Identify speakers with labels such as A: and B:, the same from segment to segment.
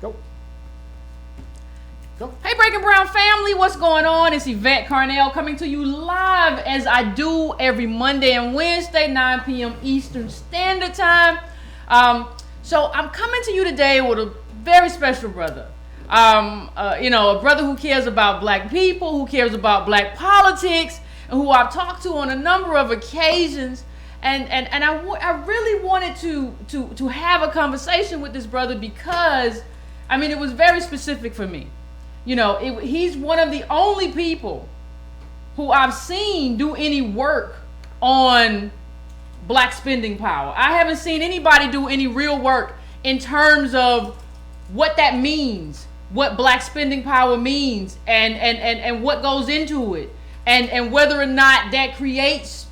A: Go.
B: Hey, Breaking Brown family, what's going on? It's Yvette Carnell coming to you live as I do every Monday and Wednesday, 9 p.m. Eastern Standard Time. So I'm coming to you today with a very special brother. A brother who cares about black people, who cares about black politics, and who I've talked to on a number of occasions. And I really wanted to have a conversation with this brother because, it was very specific for me. He's one of the only people who I've seen do any work on black spending power. I haven't seen anybody do any real work in terms of what that means, what black spending power means, and what goes into it, and whether or not that creates,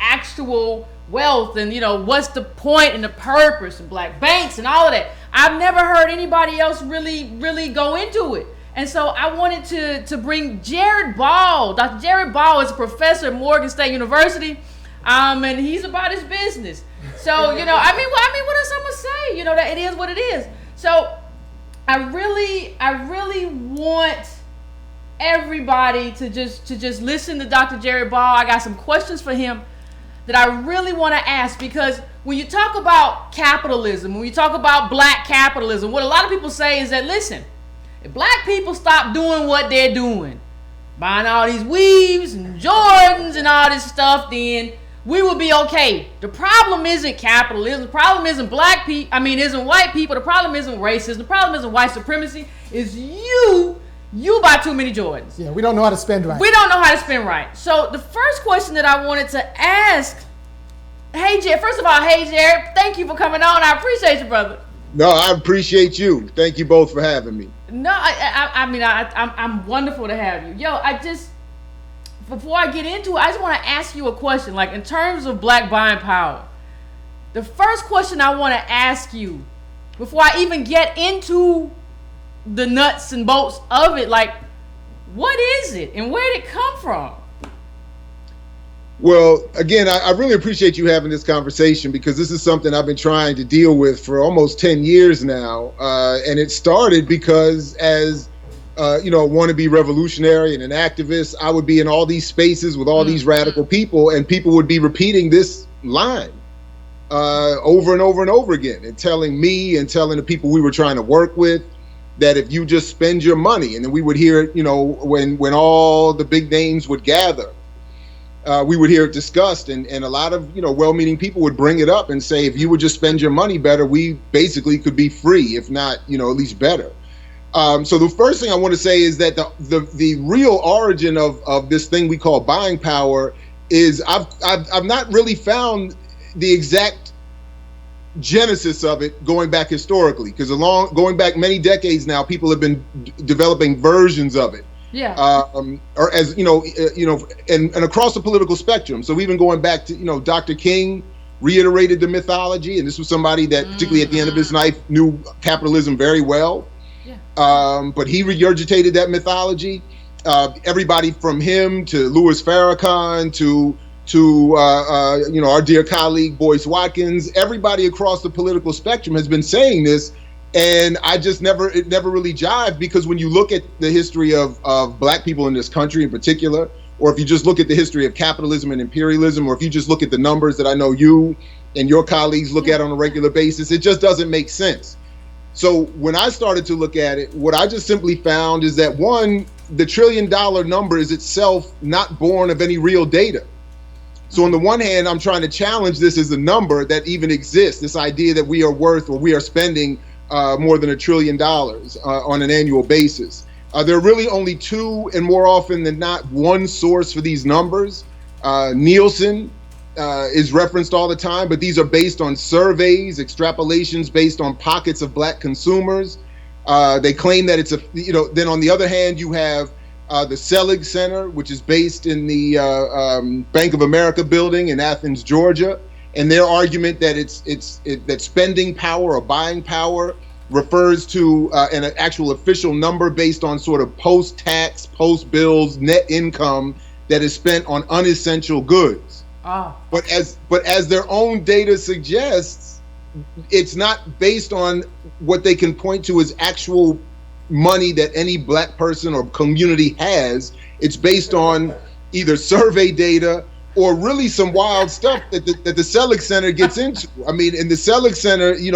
B: actual wealth, and what's the point and the purpose of black banks and all of that. I've never heard anybody else really go into it. And so I wanted to bring Jared Ball. Dr. Jared Ball is a professor at Morgan State University, and he's about his business. So, what else I'm gonna say? That it is what it is. So I really want everybody to just listen to Dr. Jared Ball. I got some questions for him that I really want to ask, because when you talk about capitalism, when you talk about black capitalism, what a lot of people say is that, listen, if black people stop doing what they're doing, buying all these weaves and Jordans and all this stuff, then we will be okay. The problem isn't capitalism. The problem isn't isn't white people. The problem isn't racism. The problem isn't white supremacy. It's you buy too many Jordans.
A: Yeah, we don't know how to spend right.
B: We don't know how to spend right. So the first question that I wanted to ask, first of all, Jared, thank you for coming on. I appreciate you, brother.
C: No, I appreciate you. Thank you both for having me.
B: No, I'm wonderful to have you. Before I get into it, I just want to ask you a question. Like, in terms of black buying power, the first question I want to ask you, before I even get into the nuts and bolts of it, like, what is it and where did it come from?
C: Well, again, I really appreciate you having this conversation, because this is something I've been trying to deal with for almost 10 years now. And it started because as, a wannabe revolutionary and an activist, I would be in all these spaces with all these radical people, and people would be repeating this line over and over and over again, and telling me and telling the people we were trying to work with that if you just spend your money, and then we would hear it, when all the big names would gather, we would hear it discussed, and a lot of, well-meaning people would bring it up and say, if you would just spend your money better, we basically could be free, if not, at least better. So the first thing I want to say is that the real origin of this thing we call buying power is I've not really found the exact genesis of it going back historically, because going back many decades now, people have been developing versions of it.
B: Yeah.
C: Or as and across the political spectrum. So even going back to Dr. King reiterated the mythology, and this was somebody that particularly at the end of his life knew capitalism very well.
B: Yeah.
C: But he regurgitated that mythology. Everybody from him to Louis Farrakhan to our dear colleague Boyce Watkins, everybody across the political spectrum has been saying this. And it never really jived, because when you look at the history of black people in this country in particular, or if you just look at the history of capitalism and imperialism, or if you just look at the numbers that I know you and your colleagues look at on a regular basis, it just doesn't make sense. So when I started to look at it, what I just simply found is that, one, the $1 trillion number is itself not born of any real data. So on the one hand, I'm trying to challenge this as a number that even exists, this idea that we are worth, or we are spending more than $1 trillion on an annual basis. There are really only two, and more often than not, one source for these numbers. Nielsen is referenced all the time, but these are based on surveys, extrapolations based on pockets of black consumers. They claim that it's then on the other hand, you have the Selig Center, which is based in the Bank of America building in Athens, Georgia. And their argument that that spending power or buying power refers to an actual official number based on sort of post-tax, post-bills net income that is spent on unessential goods. But as their own data suggests, it's not based on what they can point to as actual money that any black person or community has. It's based on either survey data or really some wild stuff that the Selig Center gets into. I mean, in the Selig Center, they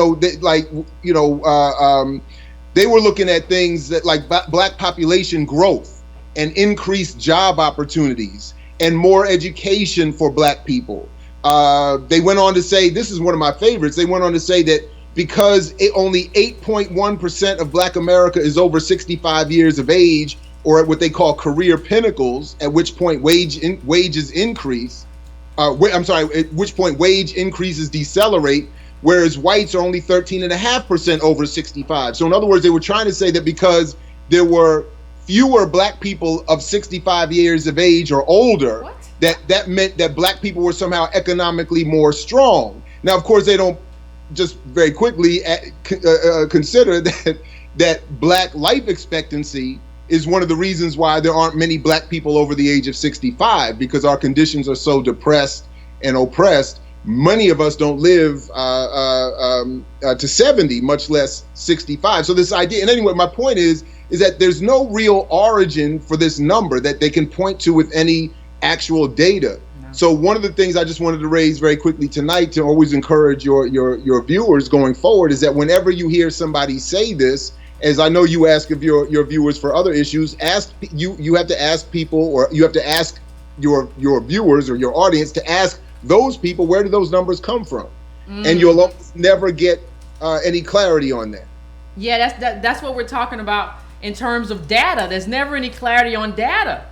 C: were looking at things that like black population growth and increased job opportunities and more education for black people. They went on to say, this is one of my favorites, they went on to say that because only 8.1% of black America is over 65 years of age, or at what they call career pinnacles, at which point wages increase, at which point wage increases decelerate, whereas whites are only 13.5% over 65. So in other words, they were trying to say that because there were fewer black people of 65 years of age or older, that meant that black people were somehow economically more strong. Now, of course, they don't just very quickly consider that black life expectancy is one of the reasons why there aren't many black people over the age of 65, because our conditions are so depressed and oppressed. Many of us don't live to 70, much less 65. So this idea, and anyway, my point is that there's no real origin for this number that they can point to with any actual data. No. So one of the things I just wanted to raise very quickly tonight to always encourage your viewers going forward is that whenever you hear somebody say this, as I know you ask of your viewers for other issues, you have to ask people, or you have to ask your viewers or your audience to ask those people, where do those numbers come from? And you'll almost never get any clarity on that.
B: Yeah, that's what we're talking about in terms of data. There's never any clarity on data.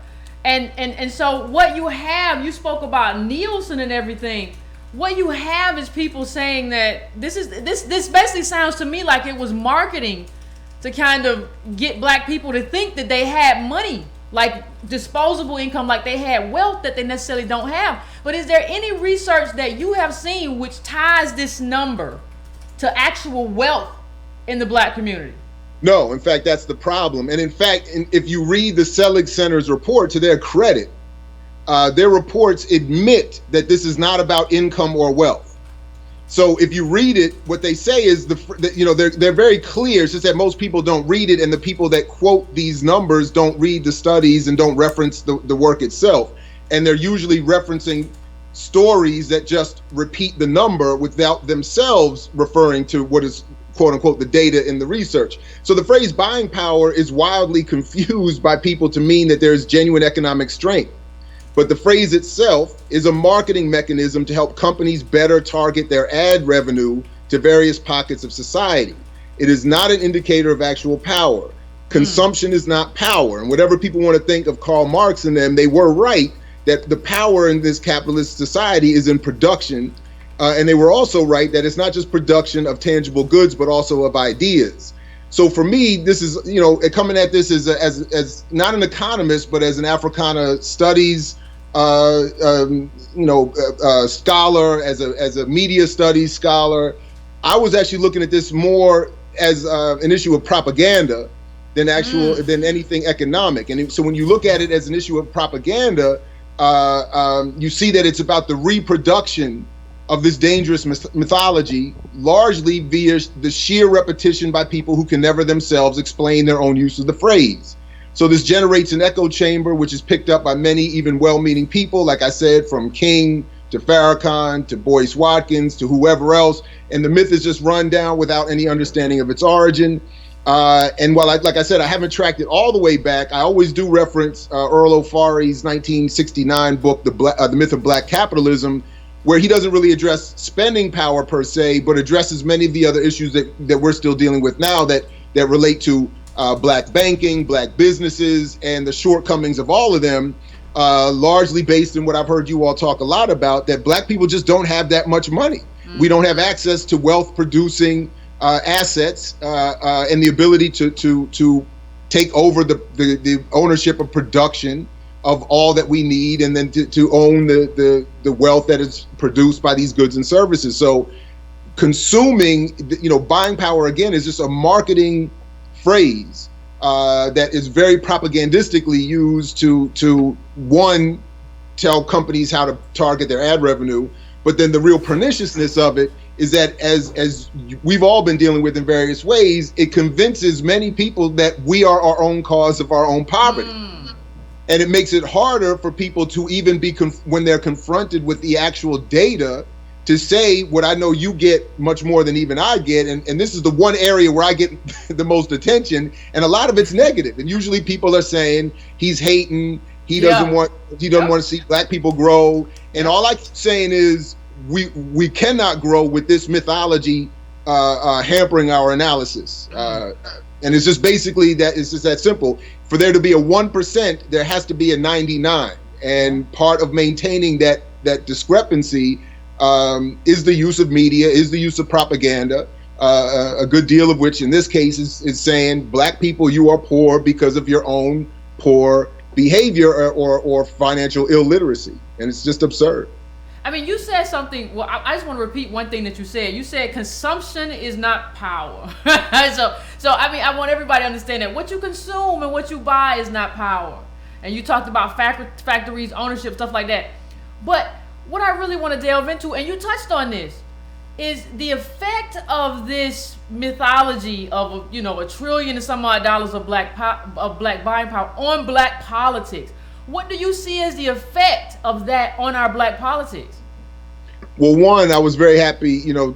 B: And so what you have, you spoke about Nielsen and everything. What you have is people saying that this basically sounds to me like it was marketing to kind of get black people to think that they had money, like disposable income, like they had wealth that they necessarily don't have. But is there any research that you have seen which ties this number to actual wealth in the black community?
C: No, in fact, that's the problem. And in fact, if you read the Selig Center's report, to their credit, their reports admit that this is not about income or wealth. So if you read it, what they say is they're very clear. It's just that most people don't read it, and the people that quote these numbers don't read the studies and don't reference the work itself. And they're usually referencing stories that just repeat the number without themselves referring to what is quote unquote the data in the research. So the phrase buying power is wildly confused by people to mean that there's genuine economic strength. But the phrase itself is a marketing mechanism to help companies better target their ad revenue to various pockets of society. It is not an indicator of actual power. Consumption is not power. And whatever people want to think of Karl Marx and them, they were right that the power in this capitalist society is in production. And they were also right that it's not just production of tangible goods, but also of ideas. So for me, this is, coming at this as not an economist, but as an Africana studies scholar, as a media studies scholar. I was actually looking at this more as an issue of propaganda than anything economic. And so when you look at it as an issue of propaganda, you see that it's about the reproduction of this dangerous mythology, largely via the sheer repetition by people who can never themselves explain their own use of the phrase. So this generates an echo chamber, which is picked up by many even well-meaning people, like I said, from King to Farrakhan to Boyce Watkins to whoever else, and the myth is just run down without any understanding of its origin. And while, like I said, I haven't tracked it all the way back, I always do reference Earl O'Farri's 1969 book, The Myth of Black Capitalism, where he doesn't really address spending power per se, but addresses many of the other issues that we're still dealing with now that relate to black banking, black businesses, and the shortcomings of all of them, largely based in what I've heard you all talk a lot about, that black people just don't have that much money. We don't have access to wealth producing assets and the ability to take over the ownership of production of all that we need, and then to own the wealth that is produced by these goods and services. So consuming, buying power, again, is just a marketing phrase that is very propagandistically used to tell companies how to target their ad revenue, but then the real perniciousness of it is that as we've all been dealing with in various ways, it convinces many people that we are our own cause of our own poverty. And it makes it harder for people to even be, when they're confronted with the actual data, to say what I know you get much more than even I get. And this is the one area where I get the most attention. And a lot of it's negative. And usually people are saying he's hating, he doesn't want to see black people grow. And all I keep saying is we cannot grow with this mythology hampering our analysis. And it's just basically that, it's just that simple. For there to be a 1%, there has to be a 99. And part of maintaining that discrepancy is the use of media, is the use of propaganda, a good deal of which in this case is saying black people, you are poor because of your own poor behavior or financial illiteracy. And it's just absurd.
B: I mean, you said something. Well, I just want to repeat one thing that you said. You said consumption is not power. So I mean, I want everybody to understand that what you consume and what you buy is not power. And you talked about factories, ownership, stuff like that. But what I really want to delve into, and you touched on this, is the effect of this mythology of $1 trillion and some odd dollars of black buying power on black politics. What do you see as the effect of that on our black politics?
C: Well, one, I was very happy, I'm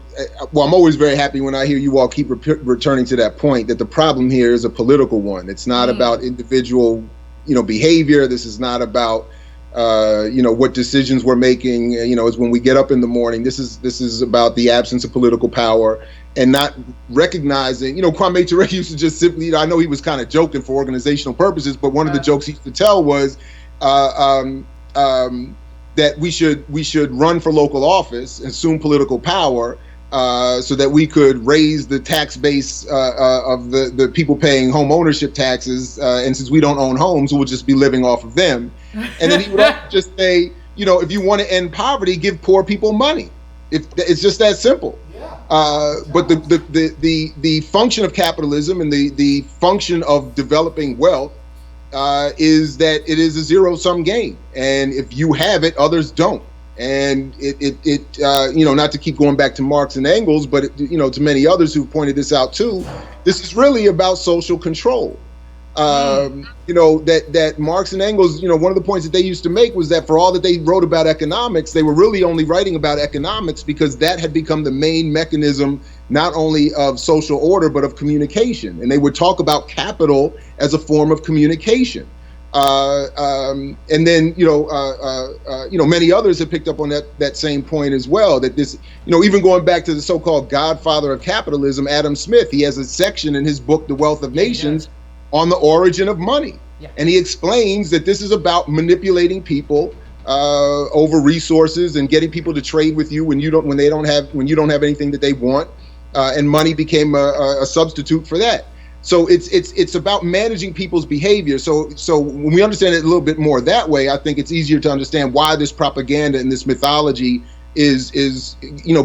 C: always very happy when I hear you all keep returning to that point, that the problem here is a political one. It's not about individual, behavior. This is not about, what decisions we're making, is when we get up in the morning. This is about the absence of political power and not recognizing, Kwame Ture used to just simply, I know he was kind of joking for organizational purposes, but one of the jokes he used to tell was, that we should run for local office, assume political power, so that we could raise the tax base of the people paying home ownership taxes. And since we don't own homes, we'll just be living off of them. And then he would also just say, if you want to end poverty, give poor people money. It's just that simple. But the function of capitalism and the function of developing wealth is that it is a zero-sum game, and if you have it, others don't. And it not to keep going back to Marx and Engels, but to many others who pointed this out too, this is really about social control. That Marx and Engels, one of the points that they used to make was that for all that they wrote about economics, they were really only writing about economics because that had become the main mechanism not only of social order but of communication. And they would talk about capital as a form of communication. And then many others have picked up on that same point as well, that this, even going back to the so-called godfather of capitalism, Adam Smith, he has a section in his book The Wealth of Nations on the origin of money. And he explains that this is about manipulating people over resources and getting people to trade with you when you don't have anything that they want, and money became a substitute for that. So it's about managing people's behavior. So when we understand it a little bit more that way, I think it's easier to understand why this propaganda and this mythology is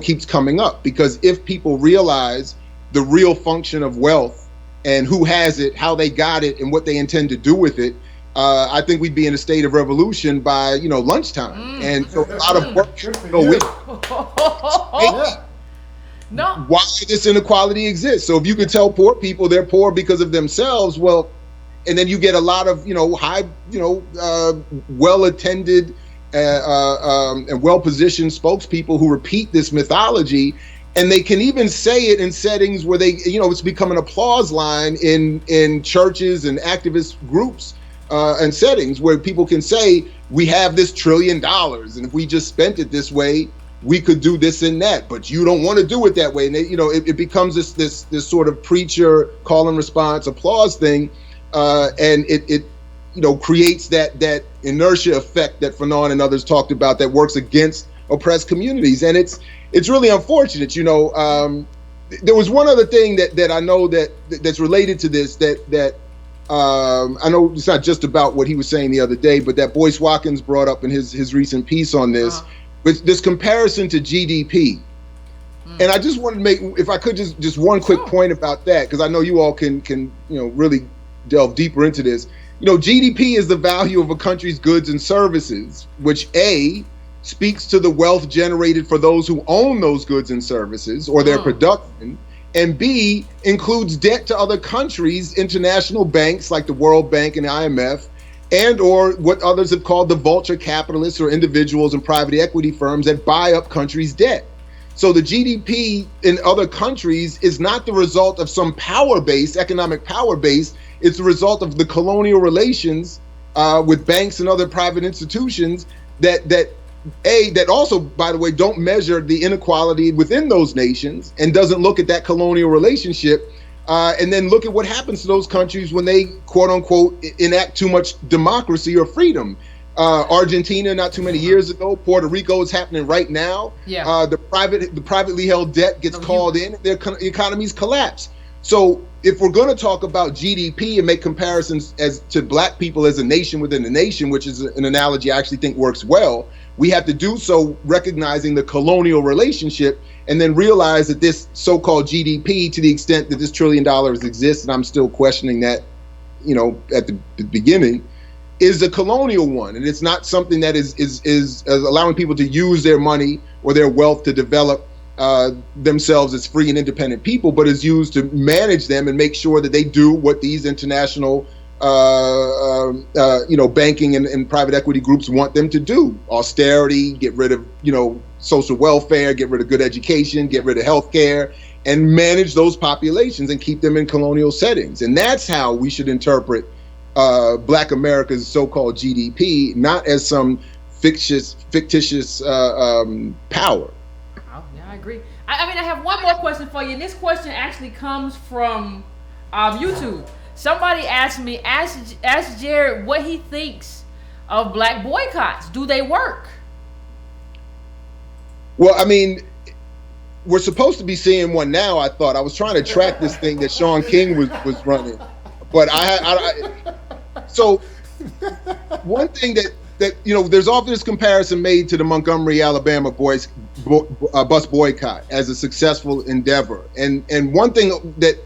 C: keeps coming up. Because if people realize the real function of wealth and who has it, how they got it, and what they intend to do with it, I think we'd be in a state of revolution by lunchtime. And so a lot of work should go with it.
B: No.
C: Why this inequality exists. So if you could tell poor people they're poor because of themselves, well, and then you get a lot of high, well-attended and well-positioned spokespeople who repeat this mythology, and they can even say it in settings where they, it's become an applause line in churches and activist groups and settings where people can say, we have this $1 trillion, and if we just spent it this way, we could do this and that, but you don't want to do it that way. And it becomes this sort of preacher call and response applause thing, and it creates that inertia effect that Fanon and others talked about that works against oppressed communities. And it's really unfortunate. There was one other thing that I know that's related to this that I know it's not just about what he was saying the other day, but that Boyce Watkins brought up in his recent piece on this. With this comparison to GDP. And I just wanted to make, if I could, just one quick point about that, because I know you all can really delve deeper into this. GDP is the value of a country's goods and services, which A, speaks to the wealth generated for those who own those goods and services or their production, and B, includes debt to other countries, international banks like the World Bank and the IMF, and or what others have called the vulture capitalists or individuals and private equity firms that buy up countries' debt. So the GDP in other countries is not the result of some power base, economic power base. It's the result of the colonial relations with banks and other private institutions that also, by the way, don't measure the inequality within those nations and doesn't look at that colonial relationship. And then look at what happens to those countries when they, quote unquote, enact too much democracy or freedom. Argentina, not too many years ago. Puerto Rico is happening right now.
B: Yeah.
C: The privately held debt gets called in. Their economies collapse. So if we're going to talk about GDP and make comparisons as to black people as a nation within a nation, which is an analogy I actually think works well, we have to do so recognizing the colonial relationship, and then realize that this so-called GDP, to the extent that this $1 trillion exists, and I'm still questioning that, at the beginning, is a colonial one, and it's not something that is allowing people to use their money or their wealth to develop themselves as free and independent people, but is used to manage them and make sure that they do what these international banking and private equity groups want them to do. Austerity, get rid of, social welfare, get rid of good education, get rid of healthcare, and manage those populations and keep them in colonial settings. And that's how we should interpret Black America's so-called GDP, not as some fictitious power.
B: Oh, yeah, I agree. I mean, I have one more question for you, and this question actually comes from YouTube. Somebody asked me, ask Jared what he thinks of black boycotts. Do they work?
C: Well, I mean, we're supposed to be seeing one now. I thought I was trying to track this thing that Sean King was running, but so one thing that there's often this comparison made to the Montgomery, Alabama bus boycott as a successful endeavor, and one thing that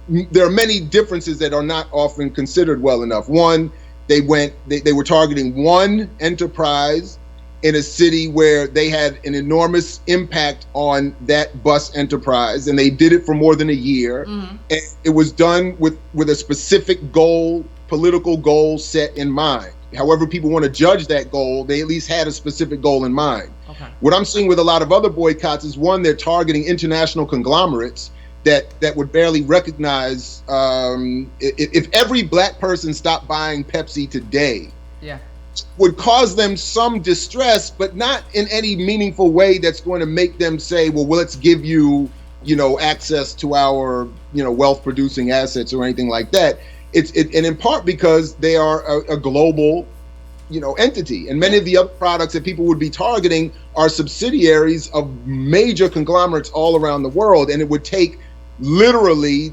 C: there are many differences that are not often considered well enough. One, they were targeting one enterprise in a city where they had an enormous impact on that bus enterprise, and they did it for more than a year. Mm-hmm. And it was done with a specific goal, political goal set in mind. However people want to judge that goal, they at least had a specific goal in mind. Okay. What I'm seeing with a lot of other boycotts is, one, they're targeting international conglomerates that would barely recognize, if every black person stopped buying Pepsi today, yeah, would cause them some distress, but not in any meaningful way that's going to make them say, well, let's give you, access to our, wealth producing assets or anything like that. And in part because they are a global, entity, and many of the other products that people would be targeting are subsidiaries of major conglomerates all around the world, and it would take literally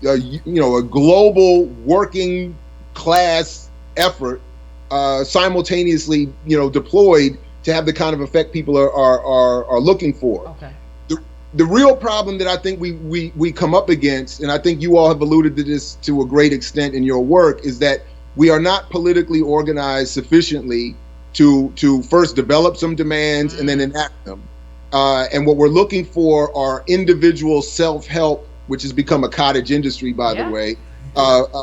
C: a global working class effort simultaneously, deployed to have the kind of effect people are looking for. Okay. The real problem that I think we come up against, and I think you all have alluded to this to a great extent in your work, is that we are not politically organized sufficiently to first develop some demands and then enact them. And what we're looking for are individual self-help, which has become a cottage industry, by the way,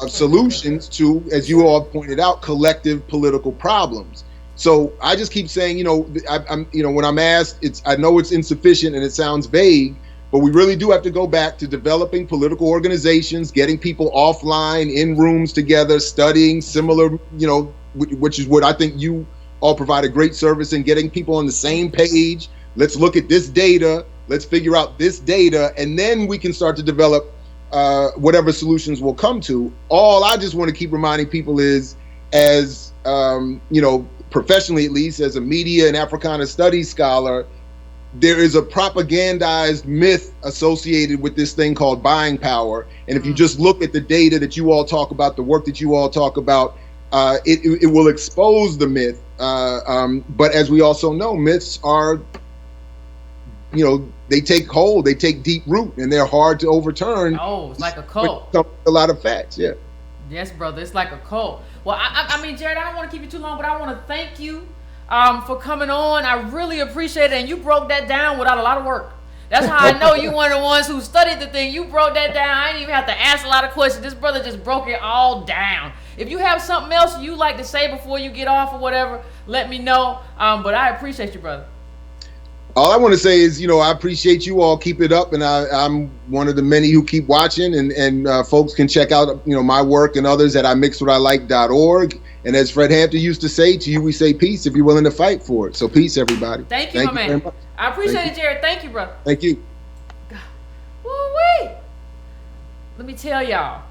C: solutions to, as you all pointed out, collective political problems. So I just keep saying, I'm when I'm asked, I know it's insufficient and it sounds vague, but we really do have to go back to developing political organizations, getting people offline in rooms together, studying similar, which is what I think you all provide a great service in, getting people on the same page. Let's look at this data. Let's figure out this data, and then we can start to develop whatever solutions we'll come to. All I just want to keep reminding people is, as professionally, at least as a media and Africana studies scholar, there is a propagandized myth associated with this thing called buying power. And if you just look at the data that you all talk about, the work that you all talk about, it will expose the myth. But as we also know, myths are, they take hold, they take deep root, and they're hard to overturn.
B: Oh, it's like a cult.
C: A lot of facts, yeah.
B: Yes, brother, it's like a cult. Well, I mean, Jared, I don't want to keep you too long, but I want to thank you for coming on. I really appreciate it, and you broke that down without a lot of work. That's how I know you one of the ones who studied the thing. You broke that down. I didn't even have to ask a lot of questions. This brother just broke it all down. If you have something else you like to say before you get off or whatever, let me know. But I appreciate you, brother.
C: All I want to say is, I appreciate you all. Keep it up, and I'm one of the many who keep watching. And folks can check out, my work and others at imixwhatilike.org. And as Fred Hampton used to say, to you we say peace if you're willing to fight for it. So peace, everybody.
B: Thank you, my man. I appreciate it, Jared. Thank you, brother.
C: Thank you.
B: Woo-wee. Let me tell y'all.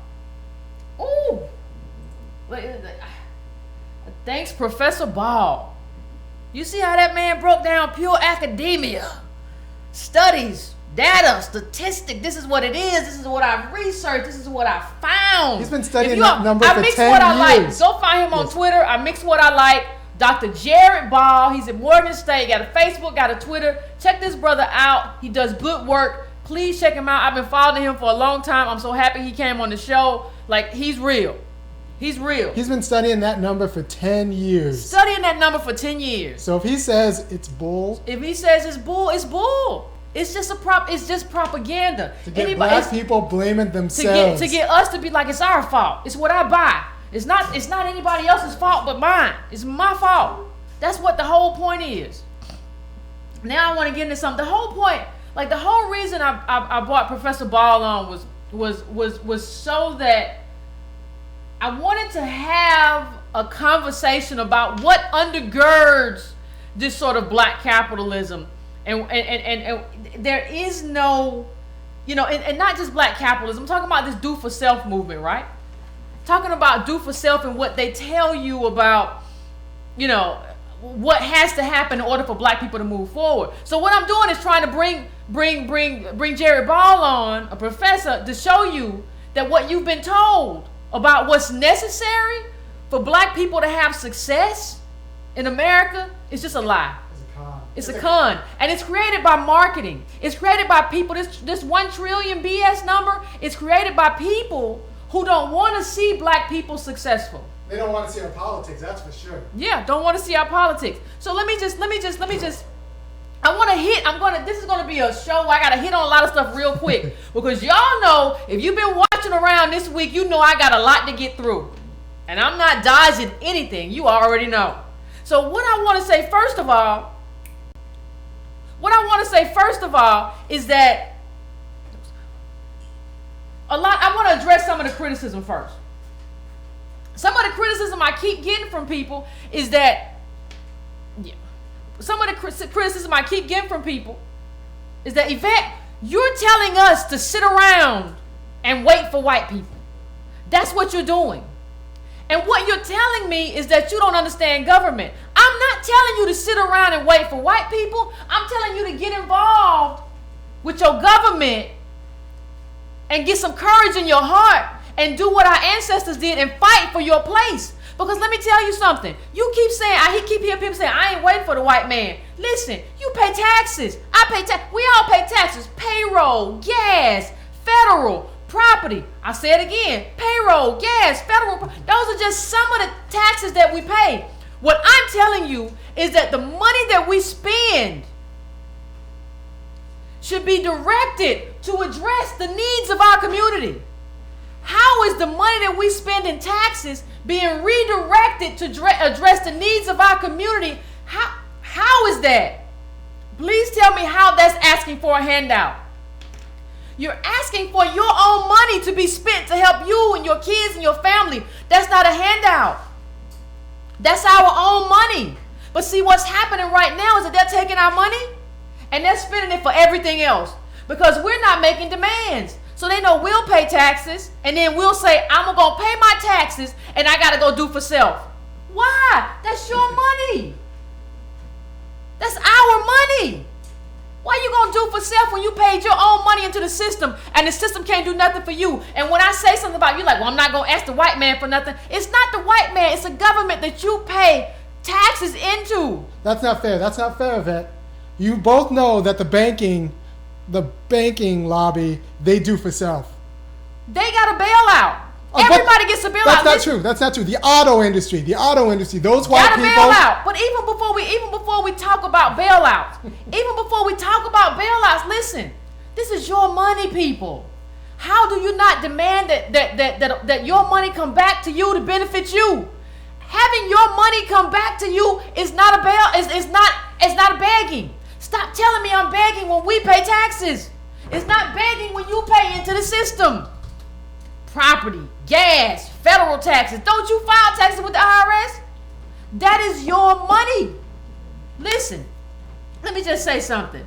B: Ooh. Thanks, Professor Ball. You see how that man broke down pure academia, studies, data, statistics. This is what it is. This is what I've researched. This is what I found.
A: He's been studying that number for 10 years.
B: I mix what I like. Go find him on Twitter. I mix what I like. Dr. Jared Ball. He's at Morgan State. Got a Facebook, got a Twitter. Check this brother out. He does good work. Please check him out. I've been following him for a long time. I'm so happy he came on the show. Like, he's real. He's real.
A: He's been studying that number for 10 years.
B: Studying that number for 10 years.
A: So if he says it's bull.
B: If he says it's bull, it's bull. It's just it's just propaganda.
A: To get black people blaming themselves.
B: To get us to be like, it's our fault. It's what I buy. It's not anybody else's fault but mine. It's my fault. That's what the whole point is. Now I want to get into something. The whole point, like the whole reason I brought Professor Ball on was so that I wanted to have a conversation about what undergirds this sort of black capitalism, and there is no, and not just black capitalism. I'm talking about this do for self movement, right? Talking about do for self and what they tell you about, what has to happen in order for black people to move forward. So what I'm doing is trying to bring Jared Ball on, a professor, to show you that what you've been told about what's necessary for black people to have success in America is just a lie. It's a con. And it's created by marketing. It's created by people. This 1 trillion BS number is created by people who don't want to see black people successful.
A: They don't want to see our politics, that's for sure.
B: Yeah, don't want to see our politics. So let me just this is gonna be a show where I gotta hit on a lot of stuff real quick. Because y'all know, if you've been watching around this week, you know I got a lot to get through. And I'm not dodging anything. You already know. So what I want to say first of all is that I want to address some of the criticism first. Some of the criticism I keep getting from people is that Yvette, you're telling us to sit around and wait for white people. That's what you're doing. And what you're telling me is that you don't understand government. I'm not telling you to sit around and wait for white people. I'm telling you to get involved with your government and get some courage in your heart and do what our ancestors did and fight for your place. Because let me tell you something. You keep saying, I keep hearing people saying, I ain't waiting for the white man. Listen, you pay taxes. I pay taxes. We all pay taxes. Payroll, gas, federal, property. I say it again. Payroll, gas, federal. Those are just some of the taxes that we pay. What I'm telling you is that the money that we spend should be directed to address the needs of our community. How is the money that we spend in taxes being redirected to address the needs of our community? How is that? Please tell me how that's asking for a handout. You're asking for your own money to be spent to help you and your kids and your family. That's not a handout. That's our own money. But see, what's happening right now is that they're taking our money and they're spending it for everything else because we're not making demands. So they know we'll pay taxes, and then we'll say, I'm going to pay my taxes, and I got to go do for self. Why? That's your money. That's our money. Why you going to do for self when you paid your own money into the system, and the system can't do nothing for you? And when I say something about you, like, well, I'm not going to ask the white man for nothing. It's not the white man. It's the government that you pay taxes into.
A: That's not fair. That's not fair, Yvette. You both know that the banking lobby, they do for self.
B: They got a bailout. Everybody gets a bailout.
A: That's not true. That's not true. The auto industry. Those white people.
B: Bail out. But even before we talk about bailouts, listen. This is your money, people. How do you not demand that your money come back to you to benefit you? Having your money come back to you is not a bail. It's not a begging. Stop telling me I'm begging when we pay taxes. It's not begging when you pay into the system. Property, gas, federal taxes. Don't you file taxes with the IRS? That is your money. Listen, let me just say something.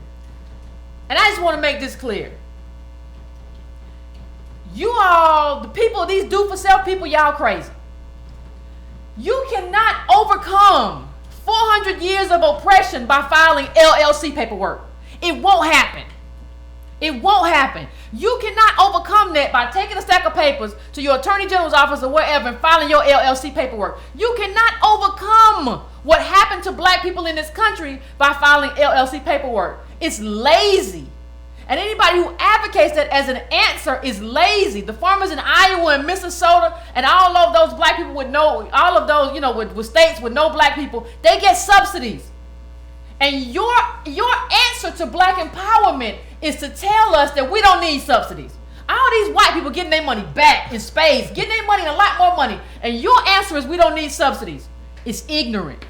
B: And I just want to make this clear. You all, the people, these do-for-self people, y'all crazy. You cannot overcome 400 years of oppression by filing LLC paperwork. It won't happen. It won't happen. You cannot overcome that by taking a stack of papers to your attorney general's office or wherever and filing your LLC paperwork. You cannot overcome what happened to black people in this country by filing LLC paperwork. It's lazy. And anybody who advocates that as an answer is lazy. The farmers in Iowa and Minnesota and all of those black people with no, all of those, with states with no black people, they get subsidies. And your answer to black empowerment is to tell us that we don't need subsidies. All these white people getting their money back in spades, getting their money and a lot more money. And your answer is we don't need subsidies. It's ignorant.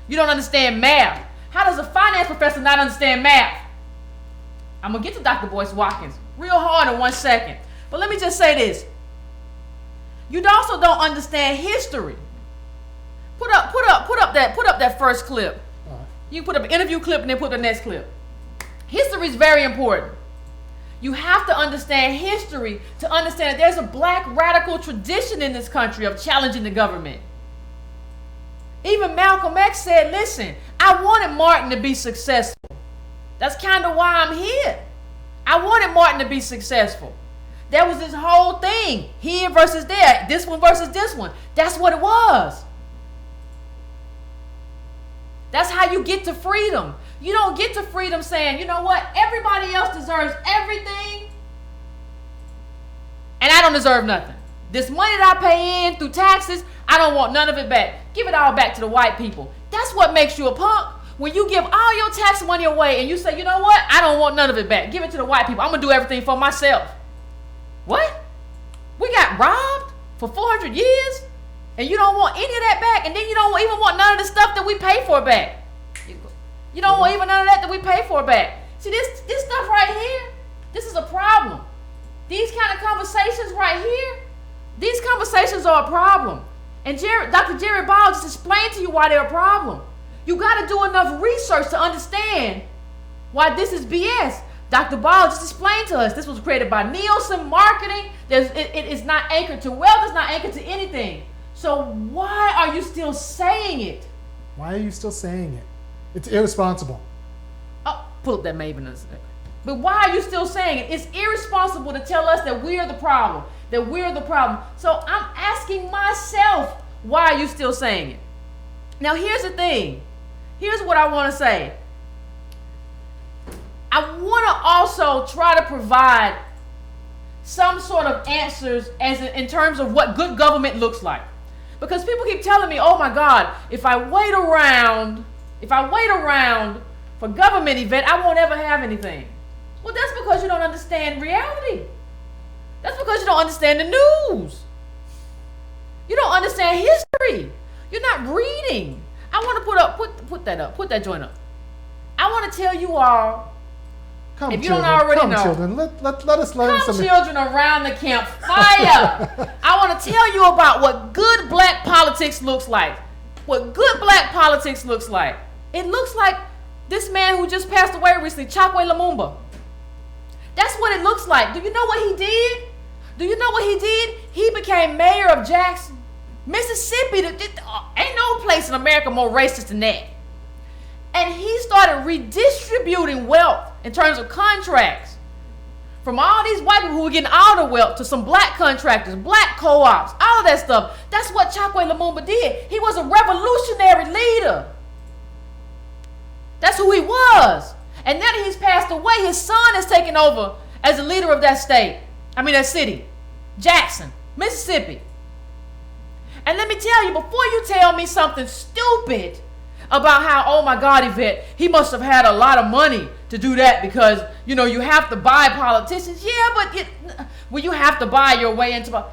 B: You don't understand math. How does a finance professor not understand math? I'm going to get to Dr. Boyce Watkins real hard in 1 second. But let me just say this. You also don't understand history. Put up that first clip. You put up an interview clip and then put up the next clip. History is very important. You have to understand history to understand that there's a black radical tradition in this country of challenging the government. Even Malcolm X said, listen, I wanted Martin to be successful. That's kind of why I'm here. I wanted Martin to be successful. There was this whole thing, here versus there, this one versus this one. That's what it was. That's how you get to freedom. You don't get to freedom saying, you know what, everybody else deserves everything, and I don't deserve nothing. This money that I pay in through taxes, I don't want none of it back. Give it all back to the white people. That's what makes you a punk. When you give all your tax money away and you say, you know what, I don't want none of it back. Give it to the white people. I'm going to do everything for myself. What? We got robbed for 400 years? And you don't want any of that back, and then you don't even want none of the stuff that we pay for back. You don't want even none of that we pay for back. See, this stuff right here, this is a problem. These kind of conversations right here, these conversations are a problem. And Dr. Jerry Ball just explained to you why they're a problem. You got to do enough research to understand why this is BS. Dr. Ball just explained to us this was created by Nielsen Marketing. It is not anchored to wealth. It's not anchored to anything. So why are you still saying it?
A: Why are you still saying it? It's irresponsible.
B: Oh, pull up that Maven in a second. But why are you still saying it? It's irresponsible to tell us that we're the problem. That we're the problem. So I'm asking myself, why are you still saying it? Now here's the thing. Here's what I want to say. I want to also try to provide some sort of answers in terms of what good government looks like. Because people keep telling me, oh my God, if I wait around for government event, I won't ever have anything. Well, that's because you don't understand reality. That's because you don't understand the news. You don't understand history. You're not reading. I want to put that joint up. I want to tell you all,
A: Come,
B: if you
A: children,
B: don't already know,
A: children, let us learn
B: come
A: some.
B: children around the campfire. I want to tell you about what good black politics looks like. What good black politics looks like. It looks like this man who just passed away recently, Chokwe Lumumba. That's what it looks like. Do you know what he did? He became mayor of Jackson, Mississippi. Ain't no place in America more racist than that. And he started redistributing wealth in terms of contracts from all these white people who were getting all the wealth to some black contractors, black co-ops, all of that stuff. That's what Chokwe Lumumba did. He was a revolutionary leader. That's who he was. And now that he's passed away, his son has taken over as the leader of that state. That city, Jackson, Mississippi. And let me tell you, before you tell me something stupid about how, oh my God, Yvette, he must have had a lot of money to do that because, you know, you have to buy politicians. Yeah, but well, you have to buy your way into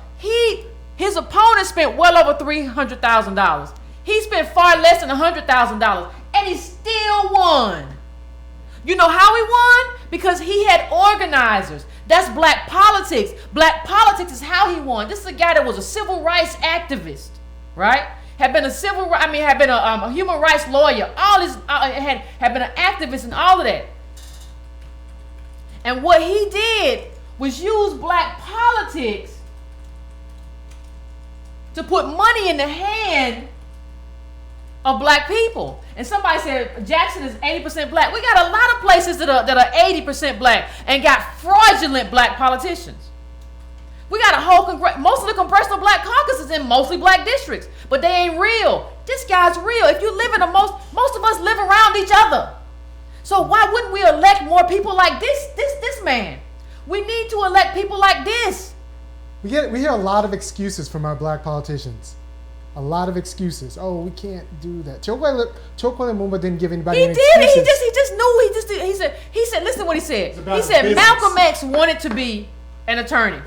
B: his opponent spent well over $300,000. He spent far less than $100,000, and he still won. You know how he won? Because he had organizers. That's black politics. Black politics is how he won. This is a guy that was a civil rights activist, right? Had been a human rights lawyer. All his had been an activist and all of that. And what he did was use black politics to put money in the hand of black people. And somebody said Jackson is 80% black. We got a lot of places that are 80% black and got fraudulent black politicians. We got a whole most of the Congressional Black Caucus is in mostly black districts, but they ain't real. This guy's real. If you live in most of us live around each other. So why wouldn't we elect more people like this man? We need to elect people like this.
A: We hear a lot of excuses from our black politicians. A lot of excuses. Oh, we can't do that. Chokwe Lumumba didn't give anybody any excuses.
B: He just knew. He said, listen what he said. He said Malcolm X wanted to be an attorney.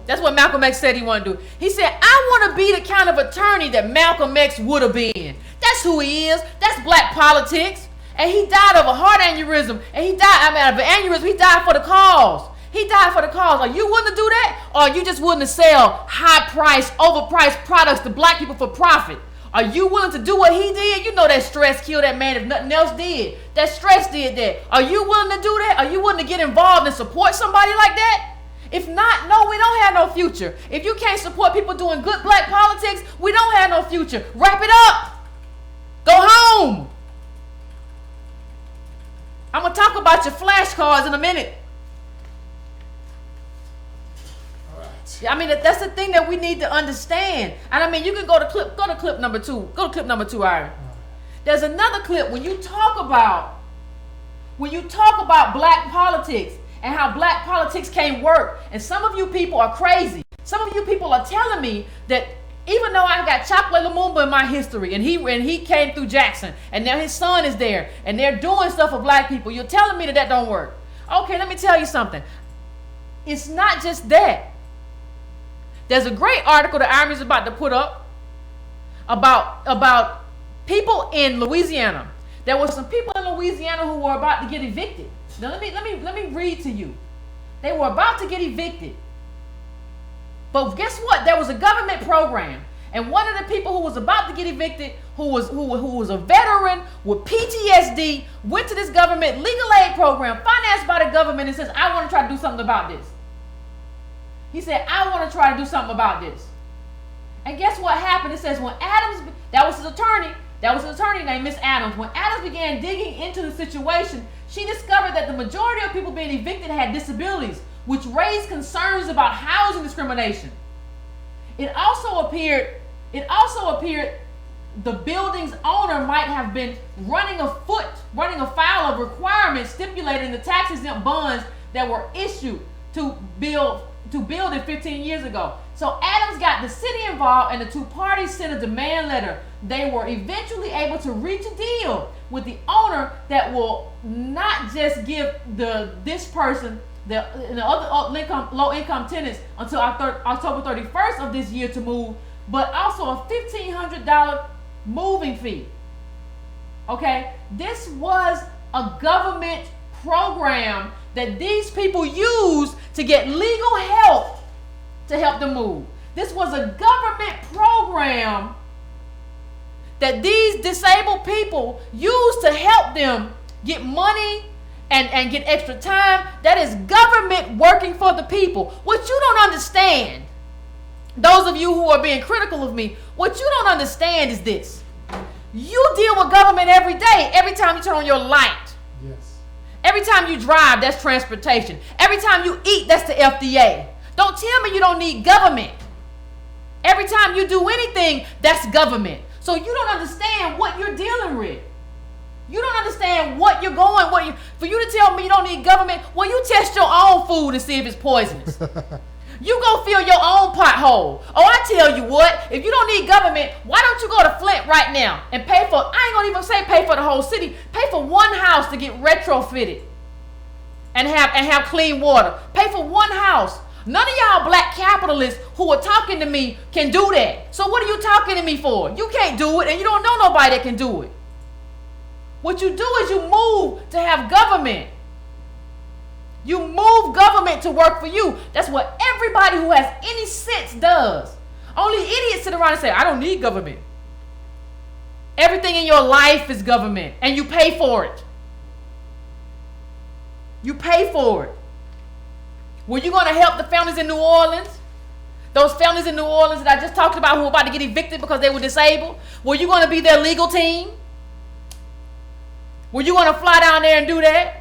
B: That's what Malcolm X said he wanted to do. He said, I want to be the kind of attorney that Malcolm X would have been. That's who he is. That's black politics. And he died of a heart aneurysm. And he died, of an aneurysm. He died for the cause. He died for the cause. Are you willing to do that? Or are you just willing to sell high-priced, overpriced products to black people for profit? Are you willing to do what he did? You know that stress killed that man if nothing else did. That stress did that. Are you willing to do that? Are you willing to get involved and support somebody like that? If not, no, we don't have no future. If you can't support people doing good black politics, we don't have no future. Wrap it up. Go home. I'm going to talk about your flashcards in a minute. I mean, that's the thing that we need to understand. And I mean, you can go to clip number 2. Go to clip number 2, Iron. There's another clip when you talk about black politics and how black politics can't work. And some of you people are crazy. Some of you people are telling me that even though I got Chocolate Lumumba in my history and he came through Jackson and now his son is there and they're doing stuff for black people, you're telling me that don't work. Okay, let me tell you something. It's not just that. There's a great article that Irony's about to put up about people in Louisiana. There were some people in Louisiana who were about to get evicted. Now let me read to you. They were about to get evicted. But guess what? There was a government program. And one of the people who was about to get evicted, who was a veteran with PTSD, went to this government legal aid program financed by the government and says, I want to try to do something about this. He said, I want to try to do something about this. And guess what happened? It says when Adams, that was his attorney named Miss Adams. When Adams began digging into the situation, she discovered that the majority of people being evicted had disabilities, which raised concerns about housing discrimination. It also appeared the building's owner might have been running afoul of requirements stipulated in the tax-exempt bonds that were issued to build it 15 years ago. So Adams got the city involved and the two parties sent a demand letter. They were eventually able to reach a deal with the owner that will not just give this person, the other low-income tenants until October 31st of this year to move, but also a $1,500 moving fee. Okay? This was a government program that these people used to get legal help to help them move. This was a government program that these disabled people used to help them get money and get extra time. That is government working for the people. What you don't understand, those of you who are being critical of me, what you don't understand is this. You deal with government every day, every time you turn on your light.
A: Yes.
B: Every time you drive, that's transportation. Every time you eat, that's the FDA. Don't tell me you don't need government. Every time you do anything, that's government. So you don't understand what you're dealing with. You don't understand what you're going, for you to tell me you don't need government, well, you test your own food and see if it's poisonous. You go fill your own pothole. Oh, I tell you what, if you don't need government, why don't you go to Flint right now and pay for, I ain't gonna even say pay for the whole city, pay for one house to get retrofitted and have clean water. Pay for one house. None of y'all black capitalists who are talking to me can do that. So what are you talking to me for? You can't do it, and you don't know nobody that can do it. What you do is you move to have government. You move government to work for you. That's what everybody who has any sense does. Only idiots sit around and say, I don't need government. Everything in your life is government, and you pay for it. You pay for it. Were you going to help the families in New Orleans? Those families in New Orleans that I just talked about who were about to get evicted because they were disabled? Were you going to be their legal team? Were you going to fly down there and do that?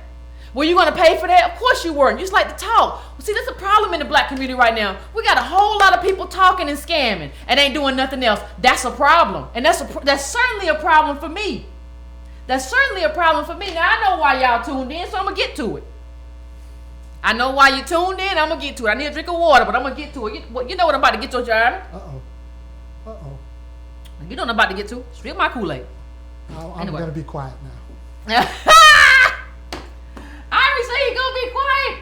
B: Were you going to pay for that? Of course you weren't. You just like to talk. Well, see, that's a problem in the black community right now. We got a whole lot of people talking and scamming and ain't doing nothing else. That's a problem. And that's certainly a problem for me. That's certainly a problem for me. Now, I know why y'all tuned in, so I'm going to get to it. I know why you tuned in. I'm going to get to it. I need a drink of water, but I'm going to get to it. You know what I'm about to get to, Jeremy?
A: Uh-oh.
B: You know what I'm about to get to. Drink my Kool-Aid.
A: I'm going to be quiet now.
B: I say you gonna be quiet.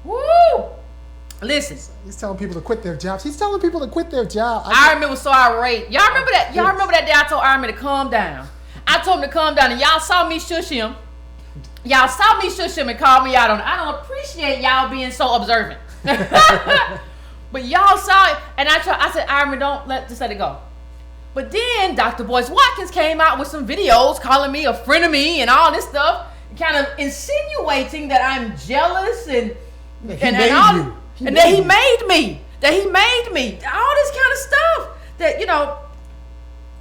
B: Woo! Listen.
A: He's telling people to quit their jobs. He's telling people to quit their job.
B: Ironman was so irate. Y'all remember that? Y'all remember that day I told Ironman to calm down? I told him to calm down, and y'all saw me shush him. Y'all saw me shush him and call me out on it. I don't appreciate y'all being so observant. But y'all saw it, and I said, Ironman, just let it go. But then Dr. Boyce Watkins came out with some videos calling me a friend of me and all this stuff, kind of insinuating that I'm jealous and that he made me. All this kind of stuff that, you know,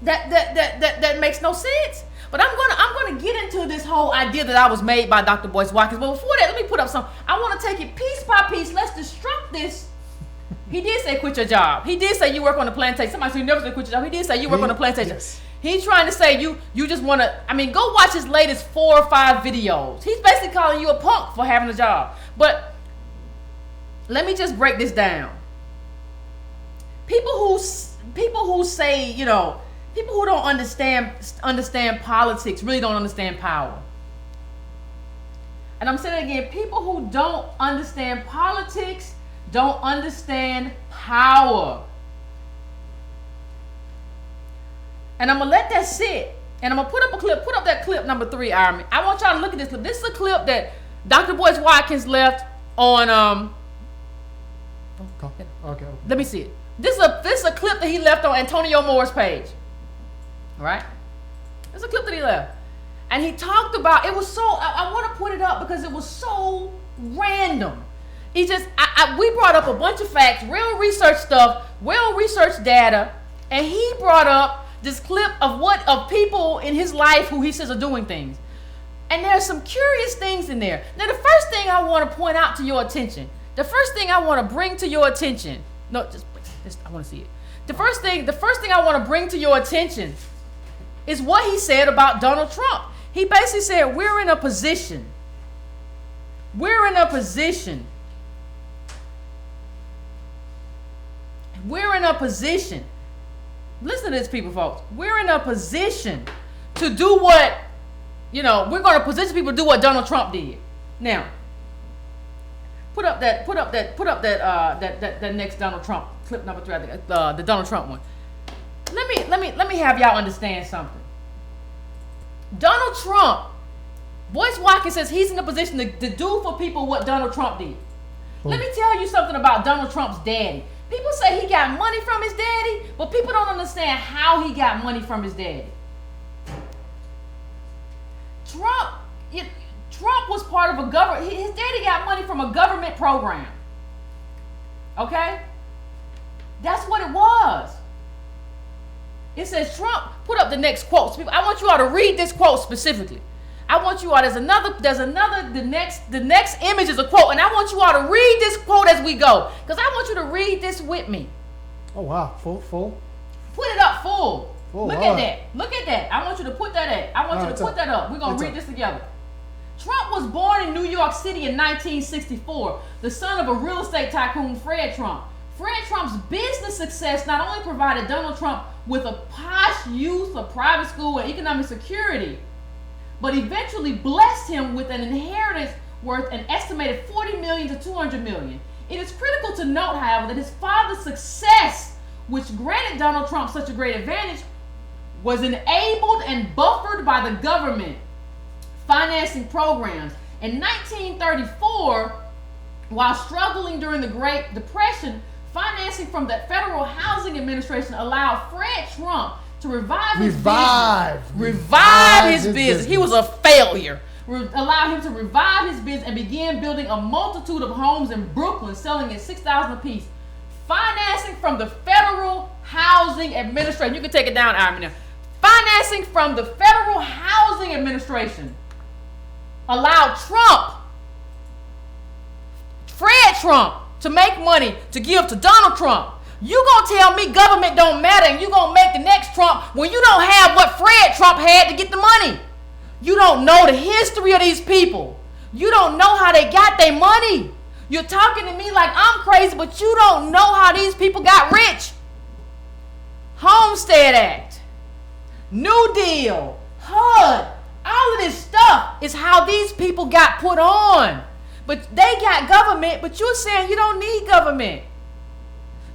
B: that makes no sense. But I'm gonna get into this whole idea that I was made by Dr. Boyce Watkins. But before that, let me put up some. I want to take it piece by piece. Let's destruct this. He did say quit your job. He did say you work on the plantation. Somebody said you never said quit your job. He did say you work on the plantation. Yes. He's trying to say you just want to, go watch his latest 4 or 5 videos. He's basically calling you a punk for having a job. But let me just break this down. People who say, you know, people who don't understand politics really don't understand power. And I'm saying it again, people who don't understand politics don't understand power. And I'm going to let that sit. And I'm going to put up a clip. Put up that clip number 3, Ironman. I want y'all to look at this clip. This is a clip that Dr. Boyce Watkins left on...
A: Okay.
B: Let me see it. This is a clip that he left on Antonio Moore's page. All right? This is a clip that he left. And he talked about... It was so... I want to put it up because it was so random. He just... we brought up a bunch of facts, real research stuff, well-researched data, and he brought up this clip of people in his life who he says are doing things. And there's some curious things in there. Now, the first thing I want to point out to your attention, the first thing I want to bring to your attention, no, just I want to see it. The first thing I want to bring to your attention is what he said about Donald Trump. He basically said, we're in a position. Listen to this, people, folks. We're in a position to do what, you know, we're going to position people to do what Donald Trump did. Now, put up that next Donald Trump clip number 3, I think, the Donald Trump one. Let me have y'all understand something. Donald Trump, Boyce Watkins says he's in a position to do for people what Donald Trump did. Let me tell you something about Donald Trump's daddy. People say he got money from his daddy, but people don't understand how he got money from his daddy. Trump was part of a government. His daddy got money from a government program. Okay? That's what it was. It says Trump, put up the next quote. I want you all to read this quote specifically. I want you all, the next image is a quote, and I want you all to read this quote as we go, because I want you to read this with me.
A: Oh, wow. Full?
B: Put it up full. Look at that. I want you to put that up. We're going to read this together. Trump was born in New York City in 1964, the son of a real estate tycoon, Fred Trump. Fred Trump's business success not only provided Donald Trump with a posh youth, a private school, and economic security, but eventually blessed him with an inheritance worth an estimated $40 million to $200 million. It is critical to note, however, that his father's success, which granted Donald Trump such a great advantage, was enabled and buffered by the government financing programs. In 1934, while struggling during the Great Depression, financing from the Federal Housing Administration allowed Fred Trump to revive his business. He was a failure. Allowed him to revive his business and began building a multitude of homes in Brooklyn, selling at $6,000 apiece. Financing from the Federal Housing Administration. You can take it down, Iron now. Financing from the Federal Housing Administration allowed Fred Trump, to make money to give to Donald Trump. You gonna tell me government don't matter and you gonna make the next Trump when you don't have what Fred Trump had to get the money? You don't know the history of these people. You don't know how they got their money. You're talking to me like I'm crazy, but you don't know how these people got rich. Homestead Act, New Deal, HUD, all of this stuff is how these people got put on. But they got government, but you're saying you don't need government.